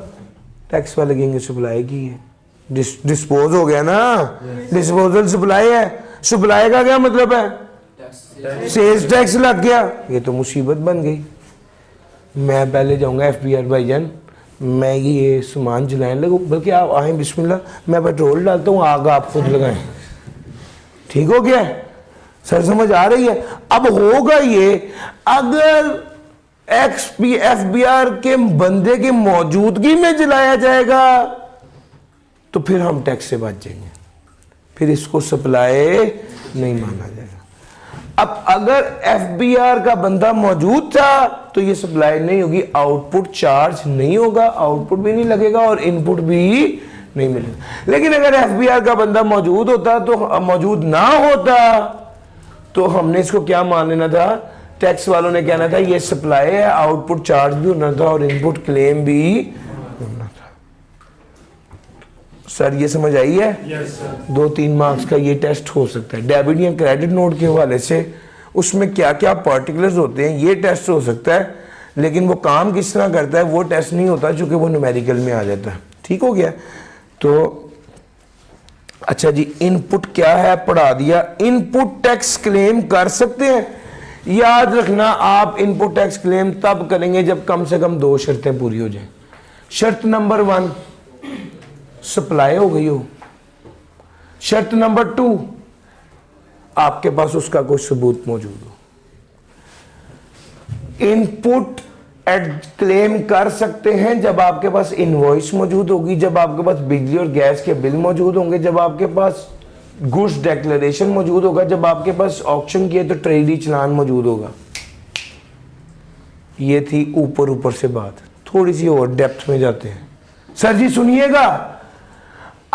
टैक्स वाले कहेंगे सप्लाई की है, डिस्पोज हो गया ना. डिस्पोजल सप्लाई है. सप्लाई का क्या मतलब है, सेल्स टैक्स लग गया. ये तो मुसीबत बन गई. मैं पहले जाऊंगा FBR भाईजान, मैं ये सामान जलाने लगूँ, बल्कि आप आए बिस्मिल्लाह, मैं पेट्रोल डालता हूँ, आग आप खुद लगाएं. ठीक हो गया सर, समझ आ रही है. अब होगा ये अगर FBR के बंदे की मौजूदगी में जलाया जाएगा तो फिर हम टैक्स से बच जाएंगे, फिर इसको सप्लाई नहीं माना जाएगा. अब अगर FBR का बंदा मौजूद था तो ये सप्लाई नहीं होगी, आउटपुट चार्ज नहीं होगा, आउटपुट भी नहीं लगेगा और इनपुट भी नहीं मिलेगा. लेकिन अगर FBR का बंदा मौजूद होता तो मौजूद ना होता तो हमने इसको क्या मान लेना था, टैक्स वालों ने कहना था ये सप्लाई है, आउटपुट चार्ज भी होना था और इनपुट क्लेम भी होना था. सर ये समझ आई है. Yes sir. 2-3 मार्क्स का ये टेस्ट हो सकता है. डेबिट या क्रेडिट नोट के हवाले से उसमें क्या क्या पार्टिकुलर्स होते हैं ये टेस्ट हो सकता है, लेकिन वो काम किस तरह करता है वो टेस्ट नहीं होता क्योंकि वो न्यूमेरिकल में आ जाता है. ठीक हो गया. तो अच्छा जी इनपुट क्या है पढ़ा दिया. इनपुट टैक्स क्लेम कर सकते हैं. याद रखना आप इनपुट टैक्स क्लेम तब करेंगे जब कम से कम 2 शर्तें पूरी हो जाएं. शर्त नंबर 1 सप्लाई हो गई हो. शर्त नंबर 2 आपके पास उसका कोई सबूत मौजूद हो. इनपुट क्लेम कर सकते हैं जब आपके पास इनवॉइस मौजूद होगी, जब आपके पास बिजली और गैस के बिल मौजूद होंगे, जब आपके पास गुड्स डिक्लेरेशन मौजूद होगा, जब आपके पास ऑक्शन किए तो ट्रेजरी चालान मौजूद होगा. ये थी ऊपर ऊपर से बात. थोड़ी सी और डेप्थ में जाते हैं. सर जी सुनिएगा,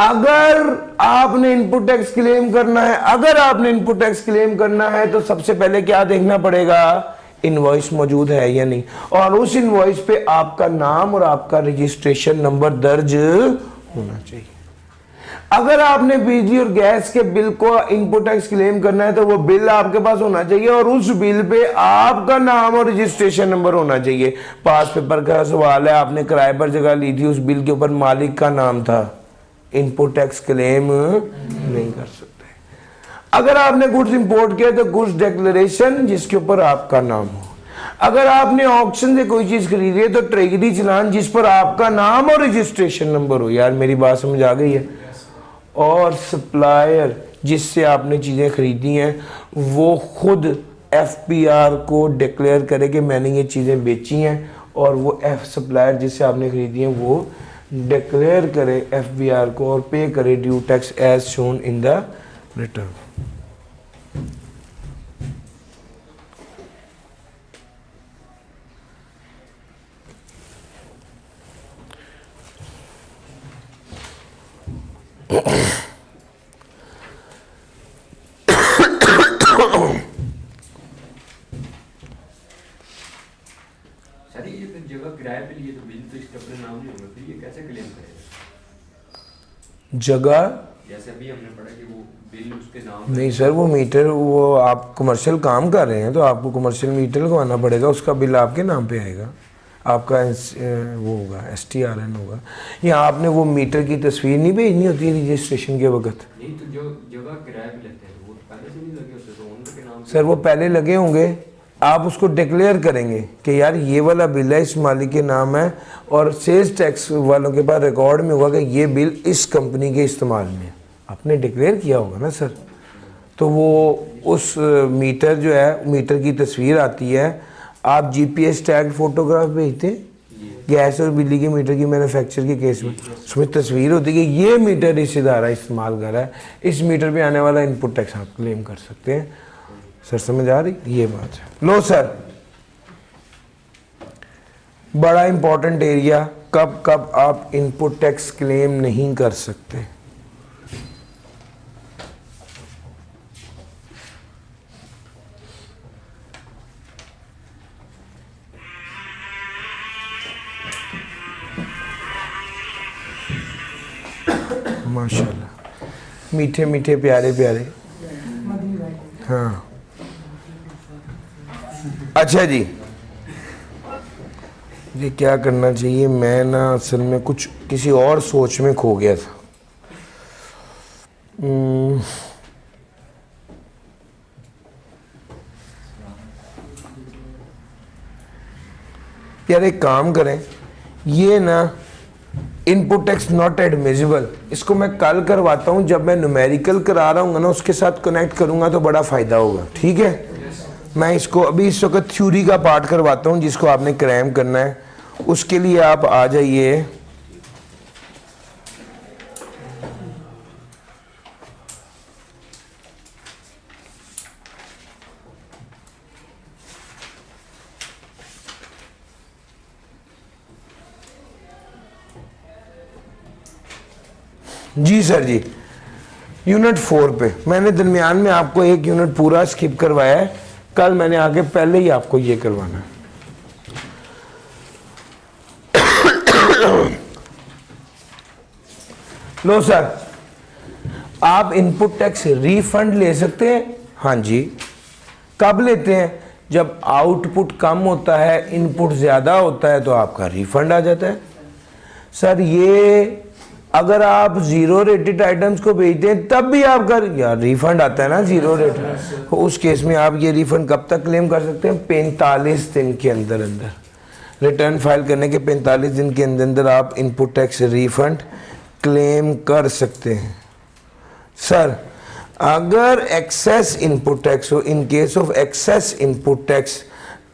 अगर आपने इनपुट टैक्स क्लेम करना है, अगर आपने इनपुट टैक्स क्लेम करना है तो सबसे पहले क्या देखना पड़ेगा, इनवॉइस मौजूद है या नहीं, और उस इनवॉइस पे आपका नाम और आपका रजिस्ट्रेशन नंबर दर्ज होना चाहिए. अगर आपने बिजली और गैस के बिल को इनपुट टैक्स क्लेम करना है तो वो बिल आपके पास होना चाहिए और उस बिल पे आपका नाम और रजिस्ट्रेशन नंबर होना चाहिए. पास पेपर का सवाल है, आपने किराए पर जगह ली थी, उस बिल के ऊपर मालिक का नाम था, इनपुट टैक्स क्लेम नहीं कर सकते. अगर आपने गुड्स इंपोर्ट किया तो गुड्स डिक्लेरेशन जिसके ऊपर आपका नाम हो. अगर आपने ऑक्शन से कोई चीज खरीदी है तो ट्रेजरी चालान जिस पर आपका नाम और रजिस्ट्रेशन नंबर हो. यार मेरी बात समझ आ गई है. और सप्लायर जिससे आपने चीज़ें खरीदी हैं वो खुद FBR को डिक्लेयर करे कि मैंने ये चीज़ें बेची हैं, और वो सप्लायर जिससे आपने खरीदी हैं वो डिक्लेयर करे FBR को और पे करे due tax as shown in the return. Sir ये तो जगह किराए पे लिए तो बिल तो इसके अपने नाम नहीं होगा, फिर ये कैसे क्लेम करेगा? जगह जैसे अभी हमने पढ़ा कि वो बिल उसके नाम नहीं सर, वो मीटर, वो आप कमर्शियल काम कर रहे हैं तो आपको कमर्शियल मीटर लगवाना पड़ेगा, उसका बिल आपके नाम पे आएगा, आपका वो होगा STRN होगा। या आपने वो मीटर की तस्वीर नहीं भेजनी होती रजिस्ट्रेशन के वक्त? नहीं, तो जो जगह किराए पे लेते हैं वो तो पहले से नहीं लगे होते, तो उनके नाम सर वो पहले लगे होंगे, आप उसको डिक्लेयर करेंगे कि यार ये वाला बिल है, इस मालिक के नाम है, और सेल्स टैक्स वालों के पास रिकॉर्ड में होगा कि ये बिल इस कंपनी के इस्तेमाल में है। आपने डिक्लेयर किया होगा ना सर, तो वो उस मीटर जो है, मीटर की तस्वीर आती है, आप GPS टैग फोटोग्राफ भेजते हैं गैस और बिजली के मीटर की मैन्युफैक्चर के केस में, उसमें तस्वीर होती है कि ये मीटर इस इदारा इस्तेमाल कर रहा है, इस मीटर पे आने वाला इनपुट टैक्स आप क्लेम कर सकते हैं। सर समझ आ रही ये बात है? लो सर, बड़ा इंपॉर्टेंट एरिया, कब कब आप इनपुट टैक्स क्लेम नहीं कर सकते। माशाल्लाह, मीठे मीठे प्यारे प्यारे। हाँ अच्छा जी, ये क्या करना चाहिए, मैं ना असल में कुछ किसी और सोच में खो गया था। यार एक काम करें, ये ना इनपुट टैक्स नॉट एडमिसिबल, इसको मैं कल करवाता हूँ, जब मैं न्यूमेरिकल करा रहा हूँ ना उसके साथ कनेक्ट करूँगा तो बड़ा फ़ायदा होगा, ठीक है? मैं इसको अभी इस वक्त थ्योरी का पार्ट करवाता हूँ जिसको आपने क्रैम करना है, उसके लिए आप आ जाइए। जी सर जी, यूनिट 4 पे मैंने दरमियान में आपको एक यूनिट पूरा स्किप करवाया है, कल मैंने आगे पहले ही आपको ये करवाना है। लो सर, आप इनपुट टैक्स रिफंड ले सकते हैं? हाँ जी। कब लेते हैं? जब आउटपुट कम होता है, इनपुट ज़्यादा होता है तो आपका रिफंड आ जाता है। सर ये अगर आप जीरो रेटेड आइटम्स को बेचते हैं तब भी आपका यार रिफंड आता है ना जीरो रेटेड, तो उस केस में आप ये रिफंड कब तक क्लेम कर सकते हैं? 45 दिन के अंदर अंदर, रिटर्न फाइल करने के 45 दिन के अंदर अंदर आप इनपुट टैक्स रिफंड क्लेम कर सकते हैं। सर अगर एक्सेस इनपुट टैक्स हो, in case of excess input tax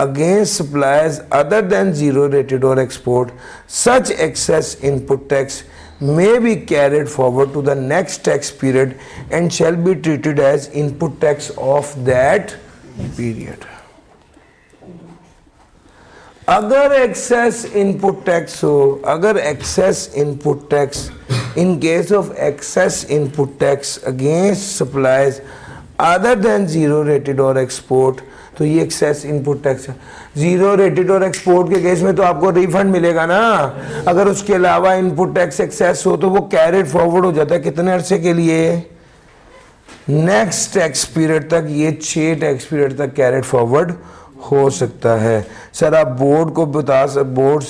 against suppliers other than zero rated or export, such excess input tax may be carried forward to the next tax period and shall be treated as input tax of that period. अगर excess input tax हो, अगर excess input tax in case of excess input tax against suppliers other than zero rated or export, तो ये access input tax है। Zero rated और export के case में तो आपको रिफंड मिलेगा ना, अगर उसके अलावा इनपुट टैक्स एक्सेस हो तो वो कैरिड फॉरवर्ड हो जाता है कितने अरसे के लिए? नेक्स्ट टैक्स पीरियड तक, ये 6 टैक्स पीरियड तक कैरिड फॉरवर्ड हो सकता है। सर आप बोर्ड को बोर्ड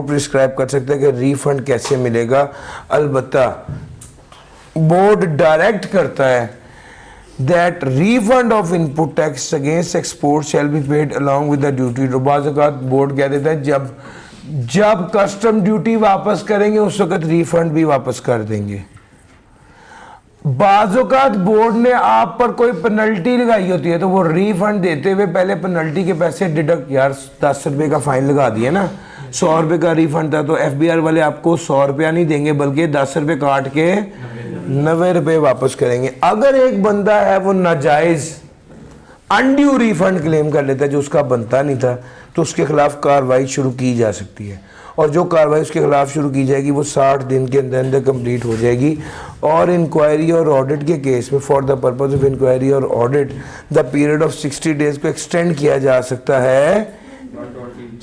प्रिस्क्राइब कर सकते हैं कि रिफंड कैसे मिलेगा, अलबत्ता बोर्ड डायरेक्ट करता है that refund of input tax against export shall be paid along with the duty। बाज़ औक़ात बोर्ड कह देता है जब कस्टम ड्यूटी वापस करेंगे उस वक्त रिफंड भी वापस कर देंगे। बाज़ औक़ात बोर्ड ने आप पर कोई पेनल्टी लगाई होती है तो वो रिफंड देते हुए पहले पेनल्टी के पैसे डिडक्ट, यार 10 रुपये का फाइन लगा दिया ना, 100 रुपये का रिफंड था तो FBI वाले आपको 100 रुपया नहीं देंगे बल्कि 10 रुपये काट के 90 रुपये वापस करेंगे। अगर एक बंदा है वो नाजायज अनड्यू रिफंड क्लेम कर लेता है जो उसका बनता नहीं था, तो उसके खिलाफ कार्रवाई शुरू की जा सकती है, और जो कार्रवाई उसके खिलाफ शुरू की जाएगी वो 60 दिन के अंदर अंदर कंप्लीट हो जाएगी। और इंक्वायरी और ऑडिट के केस में for the purpose of inquiry और audit the period of 60 days को एक्सटेंड किया जा सकता है,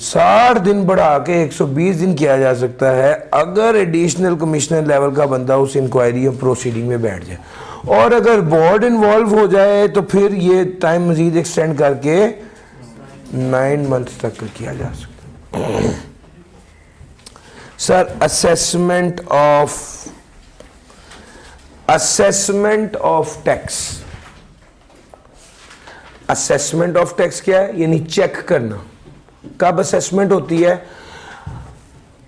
60 दिन बढ़ा के 120 दिन किया जा सकता है अगर एडिशनल कमिश्नर लेवल का बंदा उस इंक्वायरी और प्रोसीडिंग में बैठ जाए। और अगर बोर्ड इन्वॉल्व हो जाए तो फिर ये टाइम मजीद एक्सटेंड करके 9 मंथ तक किया जा सकता है। Sir assessment of tax, assessment of tax क्या है? यानी चेक करना। कब असेसमेंट होती है?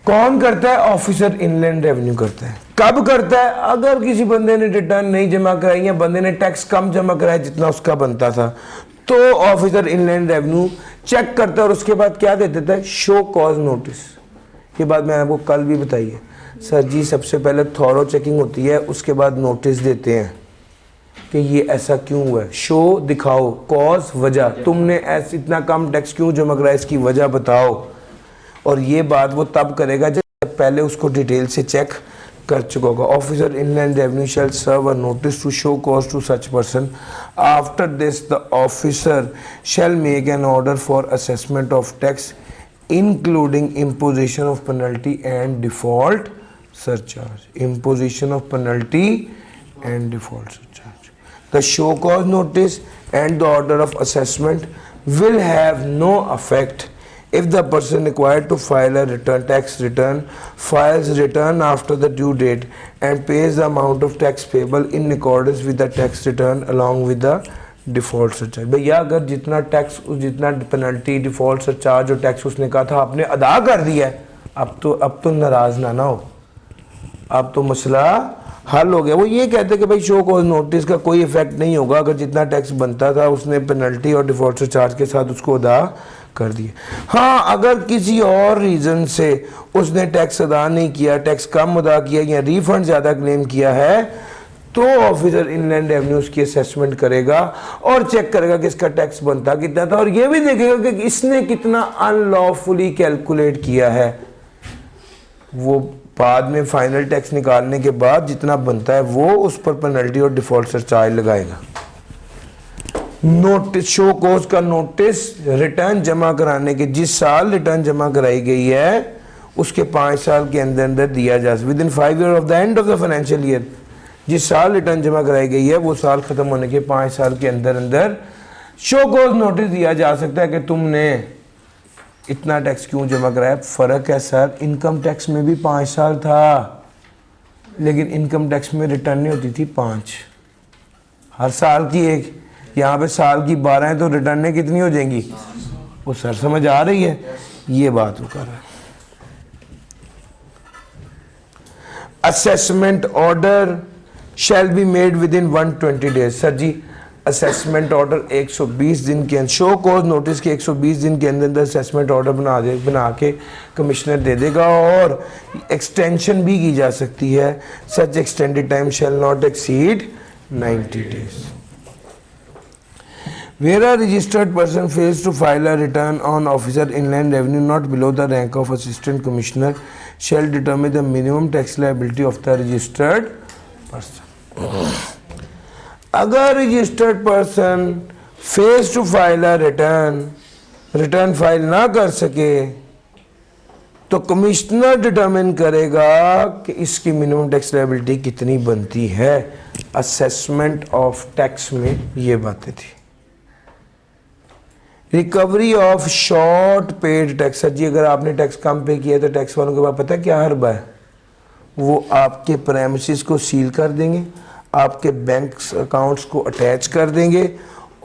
कौन करता है? ऑफिसर इनलैंड रेवेन्यू करता है। कब करता है? अगर किसी बंदे ने रिटर्न नहीं जमा कराई या बंदे ने टैक्स कम जमा कराया जितना उसका बनता था, तो ऑफिसर इनलैंड रेवेन्यू चेक करता है और उसके बाद क्या दे देता है? Show cause notice. ये बात मैंने आपको कल भी बताई है सर जी। सबसे पहले थॉरो चेकिंग होती है, उसके बाद नोटिस देते हैं कि ये ऐसा क्यों हुआ है, शो दिखाओ, कॉज वजह, तुमने ऐसे इतना कम टैक्स क्यों जमा कराया, इसकी वजह बताओ। और ये बात वो तब करेगा जब पहले उसको डिटेल से चेक कर चुका होगा। Officer inland revenue shall serve a notice to show cause to such person. After this the officer shall make an order for assessment of tax including imposition of penalty and default surcharge. Imposition of penalty and default surcharge. The show cause notice and the order of assessment will have no effect if the person required to file a return tax return files return after the due date and pays the amount of tax payable in accordance with the tax return along with the default surcharge. भैया अगर जितना tax, जितना penalty, default surcharge और tax उसने कहा था आपने अदा कर दिया है, अब तो नाराज ना हो, अब तो मसला हल हो गया। वो ये कहते कि भाई शो कॉज नोटिस का कोई इफेक्ट नहीं होगा, अगर जितना टैक्स बनता था उसने पेनल्टी और डिफॉल्ट सरचार्ज के साथ उसको अदा कर दिया। हाँ, अगर किसी और रीज़न से उसने टैक्स अदा नहीं किया, टैक्स कम अदा किया या रिफंड ज़्यादा क्लेम किया है, तो ऑफिसर इनलैंड रेवेन्यू उसकी असेसमेंट करेगा और चेक करेगा कि इसका टैक्स बनता कितना था, और ये भी देखेगा कि इसने कितना अनलॉफुली कैलकुलेट किया है। वो बाद में फाइनल टैक्स निकालने के बाद जितना बनता है वो उस पर पेनल्टी और डिफॉल्ट सरचार्ज लगाएगा। नोटिस, शो कॉज का नोटिस रिटर्न जमा कराने के, जिस साल रिटर्न जमा कराई गई है उसके 5 साल के अंदर अंदर दिया जा सकता है। With in 5 year of the end of the financial year, जिस साल रिटर्न जमा कराई गई है वो साल खत्म होने के 5 साल के अंदर अंदर शो कॉज नोटिस दिया जा सकता है कि तुमने इतना टैक्स क्यों जमा कराया। फ़र्क है सर, इनकम टैक्स में भी 5 साल था, लेकिन इनकम टैक्स में रिटर्न नहीं होती थी 5, हर साल की एक। यहाँ पे साल की 12 है तो रिटर्नें कितनी हो जाएंगी? वो सर समझ आ रही है? ये बात वो कर रहा है। Assessment order shall be made within 120 days. Sir ji, assessment order 120 दिन के अंदर, शो कॉज नोटिस के 120 दिन के अंदर अंदर असेसमेंट ऑर्डर बना के कमिश्नर दे देगा, और एक्सटेंशन भी की जा सकती है। Such extended time shall not exceed 90 days. Where a registered person fails to file a return on officer inland revenue not below the rank of assistant commissioner shall determine the minimum tax liability of the registered person. अगर registered person fails to file a return file ना कर सके तो commissioner determine करेगा कि इसकी minimum tax liability कितनी बनती है। असेसमेंट ऑफ टैक्स में ये बातें थी। Recovery of short paid tax. जी, अगर आपने टैक्स कम पे किया तो टैक्स वालों के पास पता है क्या हर्बा है? वो आपके प्रेमिसेस को सील कर देंगे, आपके बैंक अकाउंट्स को अटैच कर देंगे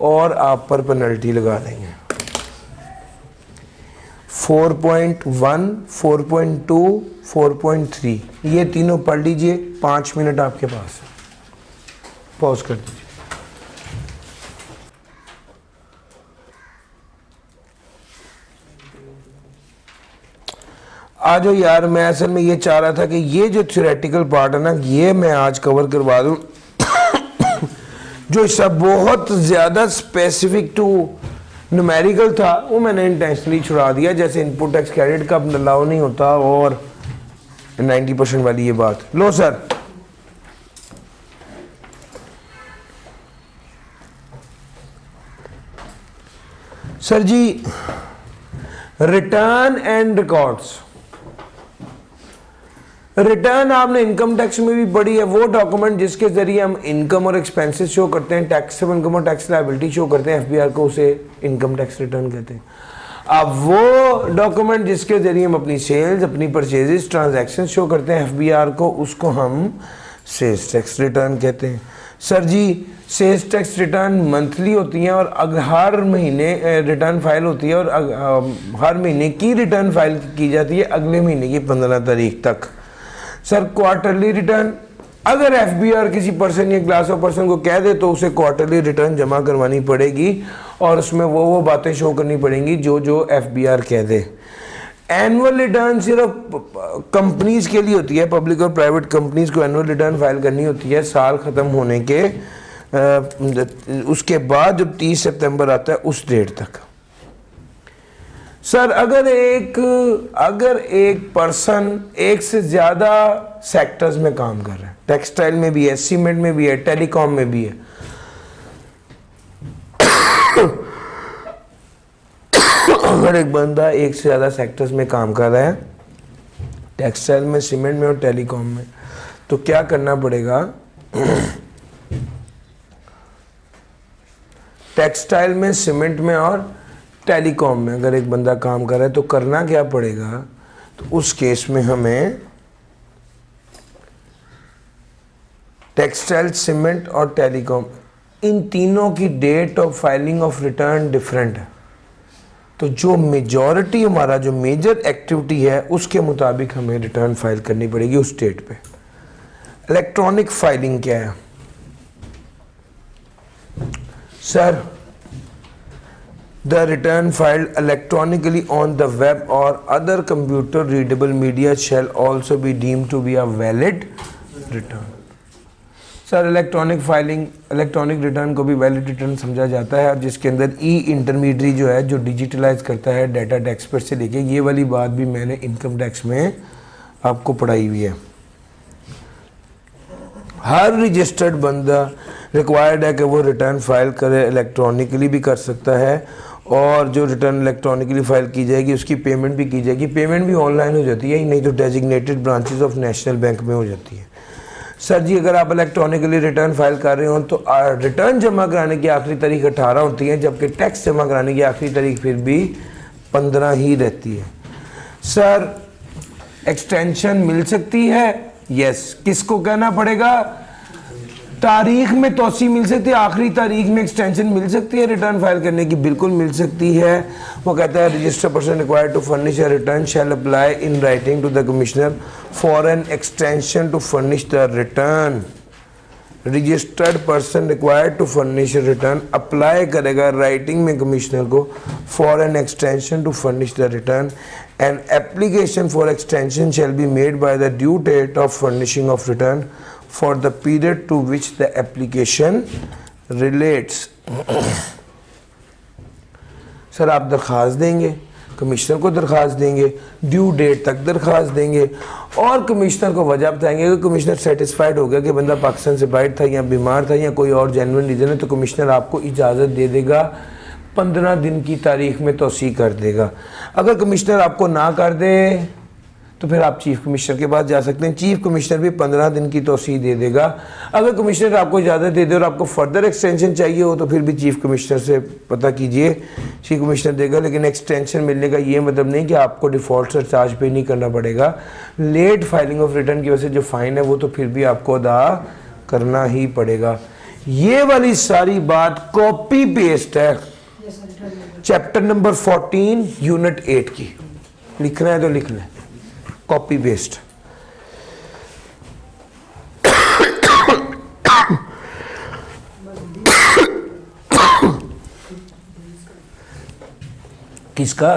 और आप पर पेनल्टी लगा देंगे। 4.1, 4.2, 4.3 ये तीनों पढ़ लीजिए। 5 मिनट आपके पास, पॉज कर दीजिए। आ जाओ यार, मैं असल में ये चाह रहा था कि ये जो थ्योरेटिकल पार्ट है ना, ये मैं आज कवर करवा दूं। जो हिस्सा बहुत ज़्यादा स्पेसिफिक टू न्यूमेरिकल था वो मैंने इंटेंशनली छुड़ा दिया, जैसे इनपुट टैक्स क्रेडिट का अलाउ नहीं होता और 90% वाली ये बात। लो sir, sir ji return and records. Return आपने इनकम टैक्स में भी पढ़ी है, वो डॉक्यूमेंट जिसके जरिए हम इनकम और एक्सपेंसेस शो करते हैं, टैक्सेबल इनकम और टैक्स लायबिलिटी शो करते हैं, एफबीआर को उसे इनकम टैक्स रिटर्न कहते हैं। अब वो डॉक्यूमेंट जिसके जरिए हम अपनी सेल्स, अपनी परचेजेस, ट्रांजैक्शन शो करते हैं एफबीआर को, उसको हम सेल्स टैक्स रिटर्न कहते हैं। Sir ji sales tax return monthly होती हैं और हर महीने रिटर्न फाइल होती है और हर महीने की रिटर्न फाइल की जाती है अगले महीने की 15 तारीख तक। सर क्वार्टरली रिटर्न, अगर एफबीआर किसी पर्सन या क्लास ऑफ पर्सन को कह दे तो उसे क्वार्टरली रिटर्न जमा करवानी पड़ेगी और उसमें वो बातें शो करनी पड़ेंगी जो एफबीआर कह दे। एनुअल रिटर्न सिर्फ कंपनीज के लिए होती है, पब्लिक और प्राइवेट कंपनीज को एनुअल रिटर्न फाइल करनी होती है साल ख़त्म होने के उसके बाद जब 30 सितंबर आता है उस डेट तक। सर अगर एक पर्सन एक से ज़्यादा सेक्टर्स में काम कर रहा है, टेक्सटाइल में भी है, सीमेंट में भी है, टेलीकॉम में भी है, अगर एक बंदा एक से ज़्यादा सेक्टर्स में काम कर रहा है, टेक्सटाइल में, सीमेंट में और टेलीकॉम में, तो क्या करना पड़ेगा? टेक्सटाइल में, सीमेंट में और टेलीकॉम में अगर एक बंदा काम कर रहा है तो करना क्या पड़ेगा? तो उस केस में हमें टेक्सटाइल, सीमेंट और टेलीकॉम, इन तीनों की date of filing of return different है। तो जो मेजॉरिटी हमारा जो मेजर एक्टिविटी है उसके मुताबिक हमें रिटर्न फाइल करनी पड़ेगी उस डेट पे। इलेक्ट्रॉनिक फाइलिंग क्या है? Sir the return filed electronically on the web और other computer readable media shall also be deemed to be a valid return. Sir electronic filing, electronic return को भी valid return समझा जाता है, और जिसके अंदर ई इंटरमीडियरी जो है जो डिजिटलाइज करता है डाटा टैक्स पर से लेके, ये वाली बात भी मैंने इनकम टैक्स में आपको पढ़ाई हुई है। हर रजिस्टर्ड बंदा रिक्वायर्ड है कि वो रिटर्न फाइल करे, इलेक्ट्रॉनिकली भी कर सकता है, और जो रिटर्न इलेक्ट्रॉनिकली फाइल की जाएगी उसकी पेमेंट भी की जाएगी। पेमेंट भी ऑनलाइन हो जाती है, नहीं तो designated branches of national bank में हो जाती है। सर जी अगर आप इलेक्ट्रॉनिकली रिटर्न फाइल कर रहे हो तो रिटर्न जमा कराने की आखिरी तारीख 18 होती है, जबकि टैक्स जमा कराने की आखिरी तारीख फिर भी 15 ही रहती है। सर एक्सटेंशन मिल सकती है? यस। किसको कहना पड़ेगा? तारीख में तोसी मिल सकती है, आखिरी तारीख में एक्सटेंशन मिल सकती है रिटर्न फाइल करने की? बिल्कुल मिल सकती है। वो कहता है registered person required to furnish a return shall apply in writing to the commissioner for an extension to furnish the return. Registered person required to furnish return apply करेगा राइटिंग में कमिश्नर को for an extension to furnish the return. An application for extension shall be made by the due date of furnishing of return for the period to which the application relates। Sir आप दरख्वास्त देंगे, commissioner को दरख्वास्त देंगे, due date तक दरख्वास्त देंगे और कमिश्नर को वजह बताएंगे कि कमिश्नर सेटिस्फाइड हो गया कि बंदा पाकिस्तान से बाहर था या बीमार था या कोई और जेन्युइन रीज़न है, तो कमिश्नर आपको इजाज़त दे देगा, 15 दिन की तारीख में तोसी कर देगा। अगर कमिश्नर आपको ना कर दे तो फिर आप चीफ कमिश्नर के पास जा सकते हैं, चीफ कमिश्नर भी 15 दिन की तोसी दे देगा। अगर कमिश्नर आपको इजाज़त दे दे और आपको फर्दर एक्सटेंशन चाहिए हो तो फिर भी चीफ कमिश्नर से पता कीजिए, चीफ कमिश्नर देगा। लेकिन एक्सटेंशन मिलने का ये मतलब नहीं कि आपको डिफ़ॉल्ट से चार्ज पे नहीं करना पड़ेगा। लेट फाइलिंग ऑफ रिटर्न की वजह से जो फ़ाइन है वो तो फिर भी आपको अदा करना ही पड़ेगा। ये वाली सारी बात कॉपी पेस्ट है चैप्टर नंबर 14 यूनिट 8 की। लिखना है तो लिख लें, कॉपी पेस्ट। किसका?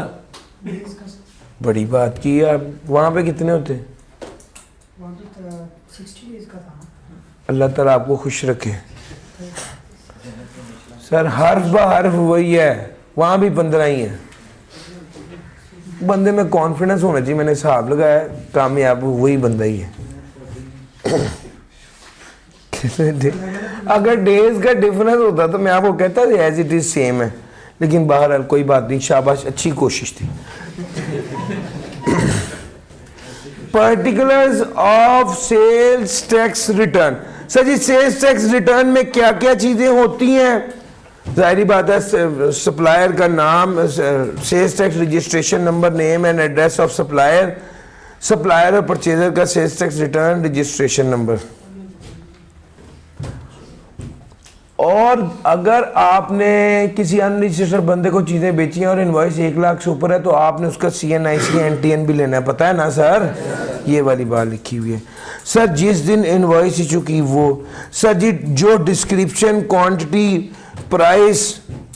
बड़ी बात की आप। वहाँ पे कितने होते हैं? 60 डेज का था। अल्लाह ताला आपको खुश रखे सर। हर्फ ब हर्फ वही है, वहाँ भी 15 ही है। बंदे में कॉन्फिडेंस होना चाहिए। मैंने हिसाब लगाया, कामयाब वही बंदा ही है। अगर डेज का डिफरेंस होता तो मैं आपको कहता एज इट इज सेम है, लेकिन बहरहाल कोई बात नहीं, शाबाश, अच्छी कोशिश थी। Particulars of sales tax return. Sir ji, sales tax return में क्या क्या चीजें होती हैं? जाहिर बात है, सप्लायर का नाम, sales tax registration number, name and address of supplier, supplier और परचेजर का sales tax return registration number. और अगर आपने किसी अनरजिस्टर्ड बंदे को चीज़ें बेची हैं और इनवॉइस 1 लाख से ऊपर है तो आपने उसका CNIC NTN भी लेना है, पता है ना सर? ये वाली बात लिखी हुई है। सर जिस दिन इनवॉइस इशू की वो, सर जी जो डिस्क्रिप्शन, क्वांटिटी, प्राइस,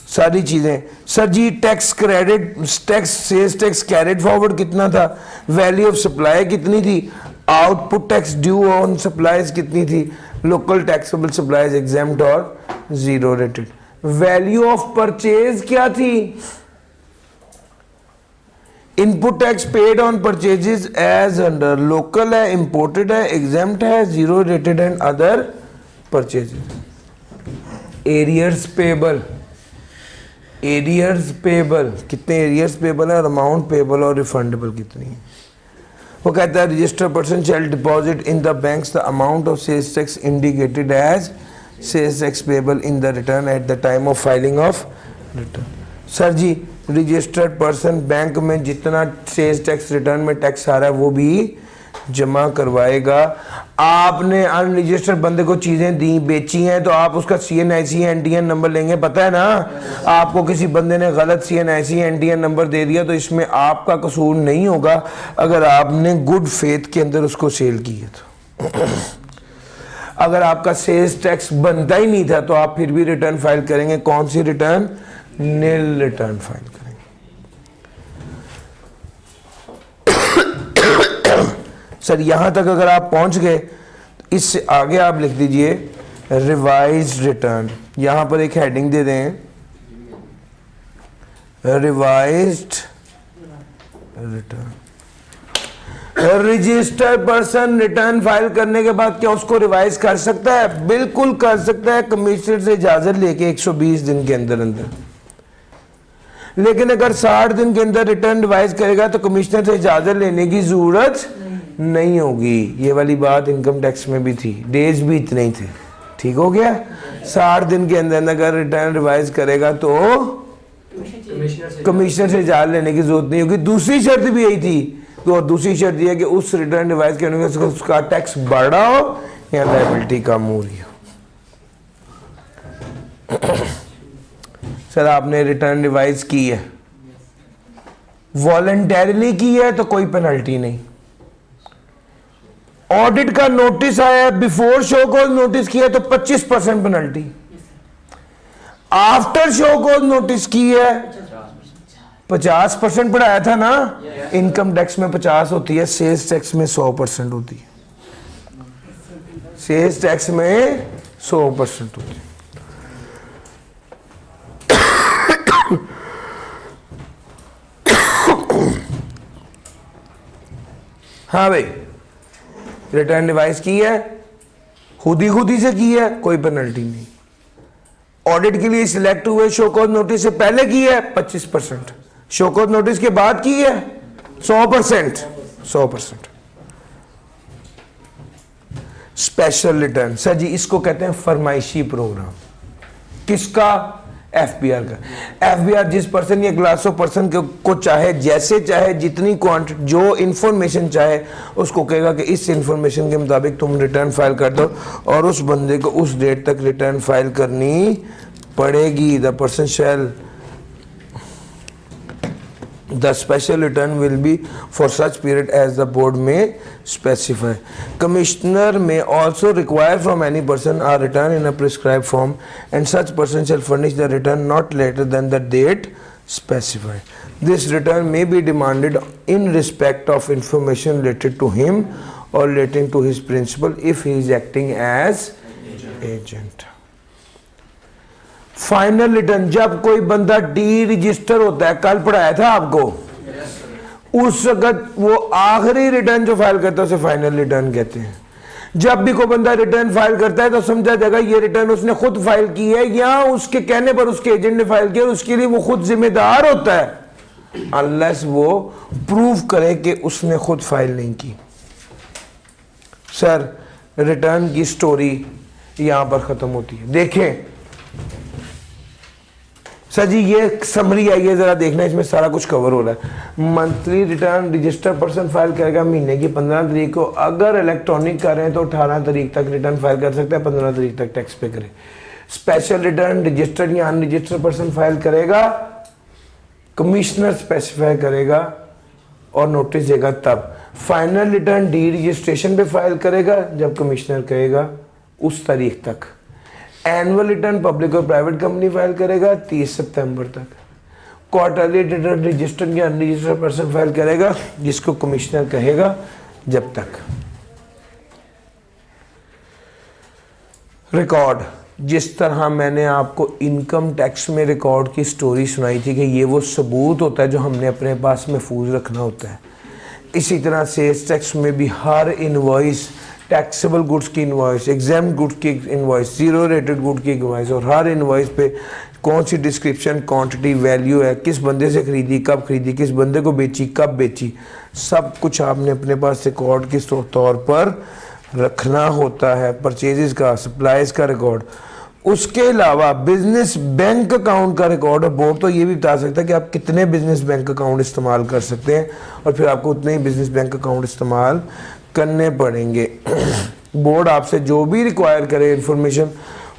सारी चीज़ें। Sir ji tax credit, tax, sales tax carried forward कितना था, वैल्यू ऑफ सप्लाई कितनी थी, output tax due on supplies कितनी थी, लोकल टैक्सेबल सप्लाईज एग्जेम्प्ट और zero rated, value of purchase क्या थी, input tax paid on purchases as under, local है, इंपोर्टेड है, एग्जेम्प्ट है, zero rated and other purchases. Arrears payable, arrears payable कितने arrears payable है और अमाउंट पेबल और रिफंडेबल कितनी है। वो कहता है registered person shall deposit in the banks the amount of sales tax indicated as sales tax payable in the return at the time of filing of return. Sir ji registered person bank में जितना sales tax return में tax आ रहा है वो भी जमा करवाएगा। आपने अनरजिस्टर्ड बंदे को चीजें दी, बेची हैं, तो आप उसका CNIC NTN नंबर लेंगे, पता है ना? आपको किसी बंदे ने गलत CNIC NTN नंबर दे दिया तो इसमें आपका कसूर नहीं होगा अगर आपने गुड फेथ के अंदर उसको सेल की है तो। अगर आपका सेल्स टैक्स बनता ही नहीं था तो आप फिर भी रिटर्न फाइल करेंगे। कौन सी रिटर्न? नील रिटर्न फाइल करेंगे। सर यहां तक अगर आप पहुंच गए, इससे आगे आप लिख दीजिए रिवाइज्ड रिटर्न। यहां पर एक हेडिंग दे दें, revised return. Registered person return file करने के बाद क्या उसको रिवाइज कर सकता है? बिल्कुल कर सकता है, कमिश्नर से इजाजत लेके 120 दिन के अंदर अंदर। लेकिन अगर 60 दिन के अंदर रिटर्न रिवाइज करेगा तो कमिश्नर से इजाजत लेने की जरूरत नहीं होगी। ये वाली बात इनकम टैक्स में भी थी, डेज भी इतने ही थे। ठीक हो गया? 60 दिन के अंदर अगर रिटर्न रिवाइज करेगा तो कमिश्नर से इजाजत लेने की जरूरत नहीं होगी। दूसरी शर्त भी यही थी, तो दूसरी शर्त यह है कि उस रिटर्न रिवाइज करने के उसका टैक्स बढ़ा हो या लायबिलिटी कम हो रही हो। सर आपने रिटर्न रिवाइज की है, वॉलंटरीली की है तो कोई पेनल्टी नहीं। ऑडिट का नोटिस आया, बिफोर शो कॉज नोटिस किया तो 25% penalty, after show cause notice की है 50% बढ़ाया था ना। इनकम टैक्स में 50 होती है, सेल्स टैक्स में 100% होती है। सेल्स टैक्स में 100% होती है। हाँ भाई, रिटर्न रिवाइज की है, खुद ही से की है, कोई पेनल्टी नहीं। ऑडिट के लिए सिलेक्ट हुए, शो कॉज नोटिस से पहले की है 25%, शो कॉज नोटिस के बाद की है 100%। स्पेशल रिटर्न, सर जी इसको कहते हैं फरमाइशी प्रोग्राम। किसका? FBR का। FBR जिस पर्सन या क्लास ऑफ पर्सन को चाहे, जैसे चाहे, जितनी क्वांटिटी, जो इंफॉर्मेशन चाहे उसको कहेगा कि इस इंफॉर्मेशन के मुताबिक तुम रिटर्न फाइल कर दो, और उस बंदे को उस डेट तक रिटर्न फाइल करनी पड़ेगी। The person shall, the special return will be for such period as the board may specify. Commissioner may also require from any person a return in a prescribed form, and such person shall furnish the return not later than the date specified. This return may be demanded in respect of information related to him or relating to his principal if he is acting as agent. Final return, जब कोई बंदा D register होता है, कल पढ़ाया था आपको, उस वक्त वो आखिरी रिटर्न जो फाइल करता है उसे फाइनल रिटर्न कहते हैं। जब भी कोई बंदा रिटर्न फाइल करता है तो समझा जाएगा ये रिटर्न उसने खुद फाइल की है या उसके कहने पर उसके एजेंट ने फाइल किया, उसके लिए वो खुद जिम्मेदार होता है अनलेस वो प्रूव करे कि उसने खुद फाइल नहीं की। सर रिटर्न की स्टोरी यहां पर खत्म होती है। देखें सर जी ये समरी है, ये जरा देखना, इसमें सारा कुछ कवर हो रहा है। Monthly return register person file करेगा महीने की 15 तारीख को, अगर इलेक्ट्रॉनिक कर रहे हैं तो 18 तारीख तक रिटर्न फाइल कर सकता है, 15 तारीख तक टैक्स पे करे। स्पेशल रिटर्न रजिस्टर्ड या अनरजिस्टर्ड पर्सन फाइल करेगा, कमिश्नर स्पेसिफाई करेगा और नोटिस देगा तब। फाइनल रिटर्न डी रजिस्ट्रेशन पे फाइल करेगा जब कमिश्नर कहेगा उस तारीख तक। एनुअल रिटर्न पब्लिक और प्राइवेट कंपनी फाइल करेगा 30 सितंबर तक। क्वार्टरली रिटर्न रजिस्टर्ड या अनरजिस्टर्ड पर्सन फाइल करेगा जिसको कमिश्नर कहेगा जब तक। रिकॉर्ड, जिस तरह मैंने आपको इनकम टैक्स में रिकॉर्ड की स्टोरी सुनाई थी कि ये वो सबूत होता है जो हमने अपने पास महफूज रखना होता है, इसी तरह सेल्स टैक्स में भी हर इनवॉइस, टैक्सेबल गुड्स की इनवॉइस, एग्जाम्प्ट गुड्स की इनवॉइस, जीरो रेटेड गुड की इनवॉइस और हर इनवॉइस पे कौन सी डिस्क्रिप्शन, क्वांटिटी, वैल्यू है, किस बंदे से खरीदी, कब खरीदी, किस बंदे को बेची, कब बेची, सब कुछ आपने अपने पास रिकॉर्ड के तौर पर रखना होता है। परचेजेस का, सप्लाईज का रिकॉर्ड। उसके अलावा बिजनेस बैंक अकाउंट का रिकॉर्ड, और बोर्ड तो ये भी बता सकता है कि आप कितने बिजनेस बैंक अकाउंट इस्तेमाल कर सकते हैं और फिर आपको उतने ही बिजनेस बैंक अकाउंट इस्तेमाल करने पड़ेंगे। बोर्ड आपसे जो भी रिक्वायर करे इंफॉर्मेशन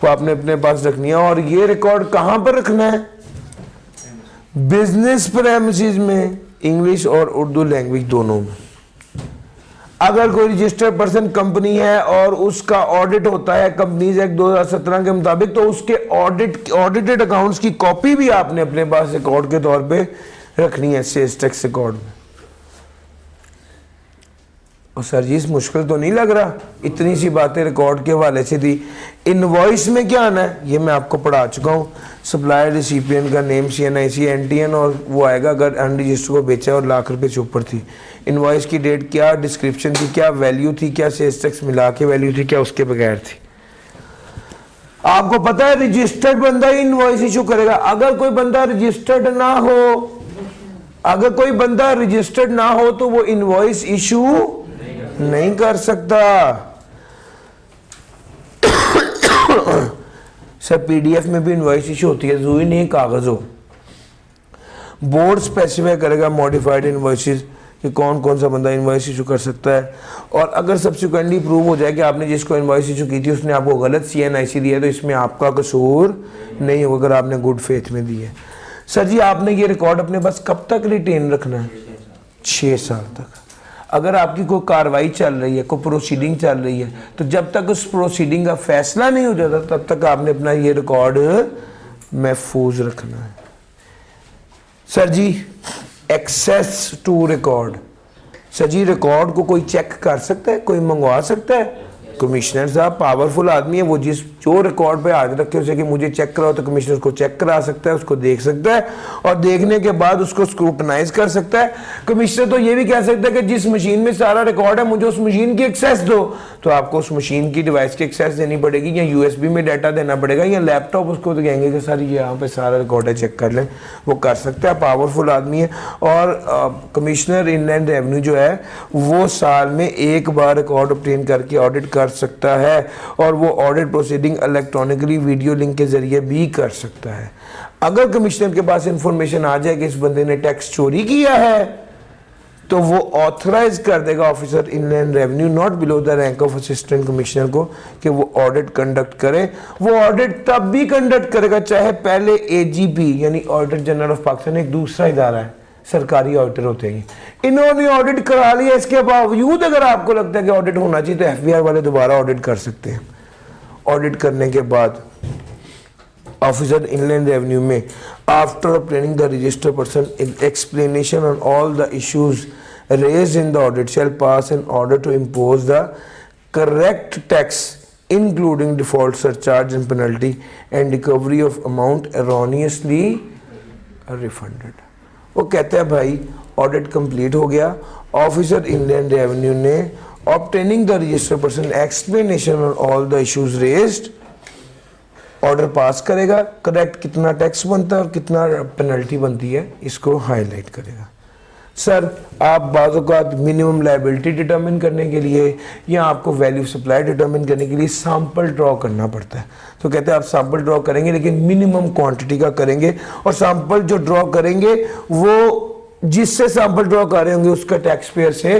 वो आपने अपने पास रखनी है। और ये रिकॉर्ड कहाँ पर रखना है? बिजनेस प्रेमिसेस में, इंग्लिश और उर्दू लैंग्वेज दोनों में। अगर कोई रजिस्टर्ड पर्सन कंपनी है और उसका ऑडिट होता है कंपनीज एक्ट 2017 के मुताबिक, तो उसके ऑडिटेड अकाउंट्स की कॉपी भी आपने अपने पास रिकॉर्ड के तौर पे रखनी है सेल्स टैक्स रिकॉर्ड में। और सर जी मुश्किल तो नहीं लग रहा, इतनी सी बातें रिकॉर्ड के हवाले से दी। इनवॉइस में क्या आना है ये मैं आपको पढ़ा चुका हूँ। सप्लायर रिसिपिएंट का नेम, CNIC, NTN और वो आएगा अगर अनरजिस्टर्ड को बेचा और लाख रुपए से ऊपर थी। इनवॉइस की डेट क्या, डिस्क्रिप्शन थी, क्या वैल्यू थी, क्या सेल्स टैक्स मिला के वैल्यू थी, क्या उसके बगैर थी। आपको पता है रजिस्टर्ड बंदा ही इनवॉइस इशू करेगा। अगर कोई बंदा रजिस्टर्ड ना हो, अगर कोई बंदा रजिस्टर्ड ना हो तो वो इनवॉइस इशू नहीं कर सकता। सर PDF में भी इनवॉइस इशू होती है, जरूरी नहीं कागज हो। बोर्ड स्पेसिफाई करेगा मॉडिफाइड इनवॉइसेस कि कौन कौन सा बंदा इनवॉइस इशू कर सकता है। और अगर सब्सिक्वेंटली प्रूव हो जाए कि आपने जिसको इनवॉइस इशू की थी उसने आपको गलत CNIC दिया तो इसमें आपका कसूर नहीं होगा अगर आपने गुड फेथ में दी है। सर जी आपने ये रिकॉर्ड अपने पास कब तक रिटेन रखना है? 6 साल तक। अगर आपकी कोई कार्रवाई चल रही है, कोई प्रोसीडिंग चल रही है, तो जब तक उस प्रोसीडिंग का फैसला नहीं हो जाता तब तक आपने अपना ये रिकॉर्ड महफूज रखना है। Sir ji access to record, sir ji record को कोई चेक कर सकता है, कोई मंगवा सकता है? कमिश्नर साहब पावरफुल आदमी है, वो जो रिकॉर्ड पे हाथ रखे उसे कि मुझे चेक कराओ तो कमिश्नर को चेक करा सकता है, उसको देख सकता है और देखने के बाद उसको स्क्रूटनाइज कर सकता है। कमिश्नर तो ये भी कह सकता है कि जिस मशीन में सारा रिकॉर्ड है मुझे उस मशीन की एक्सेस दो, तो आपको उस मशीन की डिवाइस की एक्सेस देनी पड़ेगी या USB में डाटा देना पड़ेगा या लैपटॉप उसको तो कहेंगे कि सर ये यहाँ पे सारा रिकॉर्ड है चेक कर लें, वो कर सकता है, पावरफुल आदमी है। और कमिश्नर इनलैंड रेवेन्यू जो है वो साल में एक बार रिकॉर्ड ऑब्टेन करके ऑडिट कर सकता है और वो audit proceeding electronically video link के जरिए भी कर सकता है। अगर कमिश्नर के पास इंफॉर्मेशन आ जाए कि इस बंदे ने टैक्स चोरी किया है तो वो ऑथराइज कर देगा officer inland revenue not below the rank of assistant commissioner को कि वो ऑडिट कंडक्ट करे। वो ऑडिट तब भी कंडक्ट करेगा चाहे पहले AGP यानी ऑडिटर जनरल ऑफ पाकिस्तान एक दूसरा इदारा है, सरकारी ऑडिटर होते हैं, इन्होंने ऑडिट करा लिया, इसके बावजूद अगर आपको लगता है कि ऑडिट होना चाहिए तो FBI वाले दोबारा ऑडिट कर सकते हैं। ऑडिट करने के बाद ऑफिसर इनलैंड रेवेन्यू में after obtaining the register person explanation on all the issues raised in the audit shall pass an order to impose the correct tax including default surcharge and penalty and recovery of amount erroneously refunded। वो कहते हैं भाई audit complete हो गया, officer inland revenue ने obtaining the register person explanation on all the issues raised order pass करेगा, correct कितना tax बनता है और कितना पेनल्टी बनती है इसको हाईलाइट करेगा। सर आप बाज़ औक़ात मिनिमम लायबिलिटी डिटर्मिन करने के लिए या आपको वैल्यू सप्लाई डिटर्मिन करने के लिए सैंपल ड्रॉ करना पड़ता है, तो कहते हैं आप सैंपल ड्रॉ करेंगे लेकिन मिनिमम क्वांटिटी का करेंगे और सैंपल जो ड्रॉ करेंगे वो जिससे सैंपल ड्रॉ कर रहे होंगे उसका टैक्स पेयर से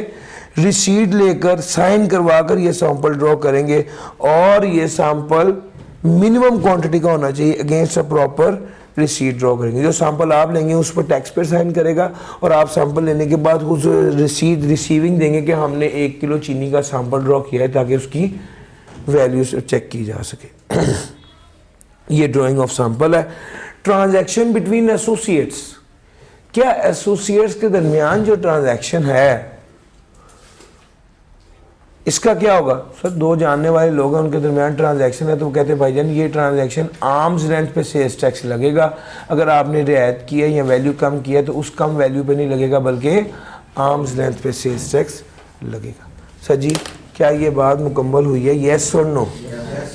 रिसीट लेकर साइन करवा कर ये सैंपल ड्रॉ करेंगे और ये सैंपल मिनिमम क्वांटिटी का होना चाहिए against a proper receipt draw करेंगे। जो सैंपल आप लेंगे उस पर टैक्स पेयर साइन करेगा और आप सैंपल लेने के बाद उस रिसीट रिसीविंग देंगे कि हमने 1 किलो चीनी का सैंपल ड्रॉ किया है ताकि उसकी वैल्यू चेक की जा सके। ये ड्राइंग ऑफ सैंपल है। ट्रांजैक्शन बिटवीन एसोसिएट्स, क्या एसोसिएट्स के दरमियान जो ट्रांजैक्शन है इसका क्या होगा? सर दो जानने वाले लोग हैं उनके दरमियान ट्रांजैक्शन है तो वो कहते हैं भाईजान ये ट्रांजैक्शन आर्म्स लेंथ पे सेल्स टैक्स लगेगा, अगर आपने रियायत किया या वैल्यू कम किया तो उस कम वैल्यू पे नहीं लगेगा बल्कि आर्म्स लेंथ पे सेल्स टैक्स लगेगा। सर जी क्या ये बात मुकम्मल हुई है? येस और नो?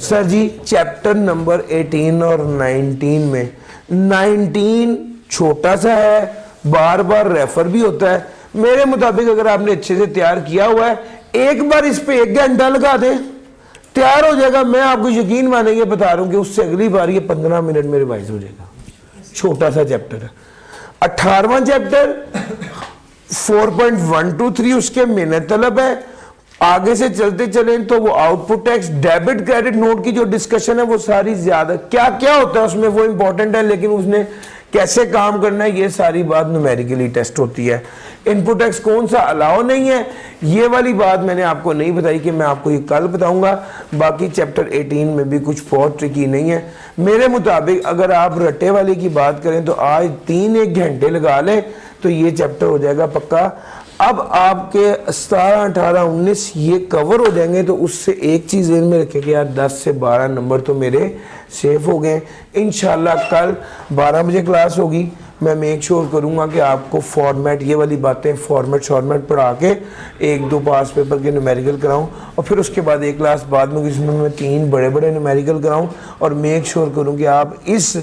सर जी चैप्टर नंबर 18 और 19 में 19 छोटा सा है, बार बार रेफर भी होता है। मेरे मुताबिक अगर आपने अच्छे से तैयार किया हुआ है एक बार इस पे 1 घंटा लगा दे तैयार हो जाएगा। मैं आपको यकीन मानेंगे बता रहा हूं कि उससे अगली बार ये 15 मिनट में रिवाइज हो जाएगा। छोटा सा चैप्टर है। 18वां चैप्टर 4.123 उसके मेहनत तलब है। आगे से चलते चले तो वो output tax debit credit note की जो डिस्कशन है वो सारी ज्यादा क्या क्या होता है उसमें वो इंपॉर्टेंट है, लेकिन उसने कैसे काम करना है ये सारी बात न्यूमेरिकली टेस्ट होती है। इनपुट टैक्स कौन सा अलाउ नहीं है ये वाली बात मैंने आपको नहीं बताई कि मैं आपको ये कल बताऊंगा। बाकी चैप्टर 18 में भी कुछ बहुत ट्रिकी नहीं है। मेरे मुताबिक अगर आप रट्टे वाले की बात करें तो आज 3-1 घंटे लगा लें तो ये चैप्टर हो जाएगा पक्का। अब आपके 17, 18, 19 ये कवर हो जाएंगे तो उससे एक चीज़ ध्यान में रखें कि यार 10 से 12 नंबर तो मेरे सेफ हो गए। इंशाल्लाह कल 12 बजे क्लास होगी। मैं मेक श्योर करूंगा कि आपको फॉर्मेट ये वाली बातें फॉर्मेट पढ़ा के 1-2 पास पेपर के न्यूमेरिकल कराऊं और फिर उसके बाद एक क्लास बाद में जिसमें मैं 3 बड़े न्यूमेरिकल कराऊं और मेक श्योर करूं कि आप इस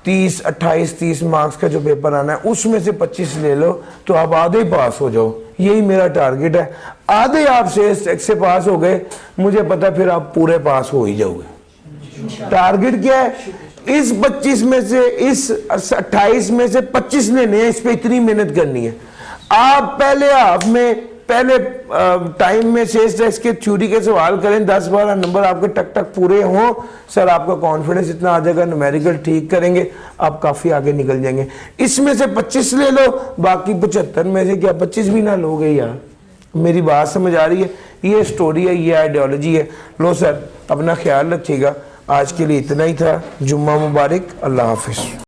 28-30 मार्क्स का जो पेपर आना है उसमें से 25 ले लो तो आप आधे पास हो जाओ। यही मेरा टारगेट है। आधे आप से पास हो गए मुझे पता फिर आप पूरे पास हो ही जाओगे। टारगेट क्या है? इस 25 में से इस 28 में से 25 लेने हैं, इस पे इतनी मेहनत करनी है। आप पहले हाफ में पहले टाइम में सेल्स टैक्स के थ्योरी के सवाल करें 10-12 नंबर आपके टक टक पूरे हों सर आपका कॉन्फिडेंस इतना आ जाएगा। न्यूमेरिकल ठीक करेंगे आप काफ़ी आगे निकल जाएंगे। इसमें से 25 ले लो बाकी 75 में से क्या 25 भी ना लोगे यार? मेरी बात समझ आ रही है? ये स्टोरी है, ये आइडियोलॉजी है। लो सर अपना ख्याल रखिएगा। आज के लिए इतना ही था। जुम्मा मुबारक। अल्लाह हाफिज़।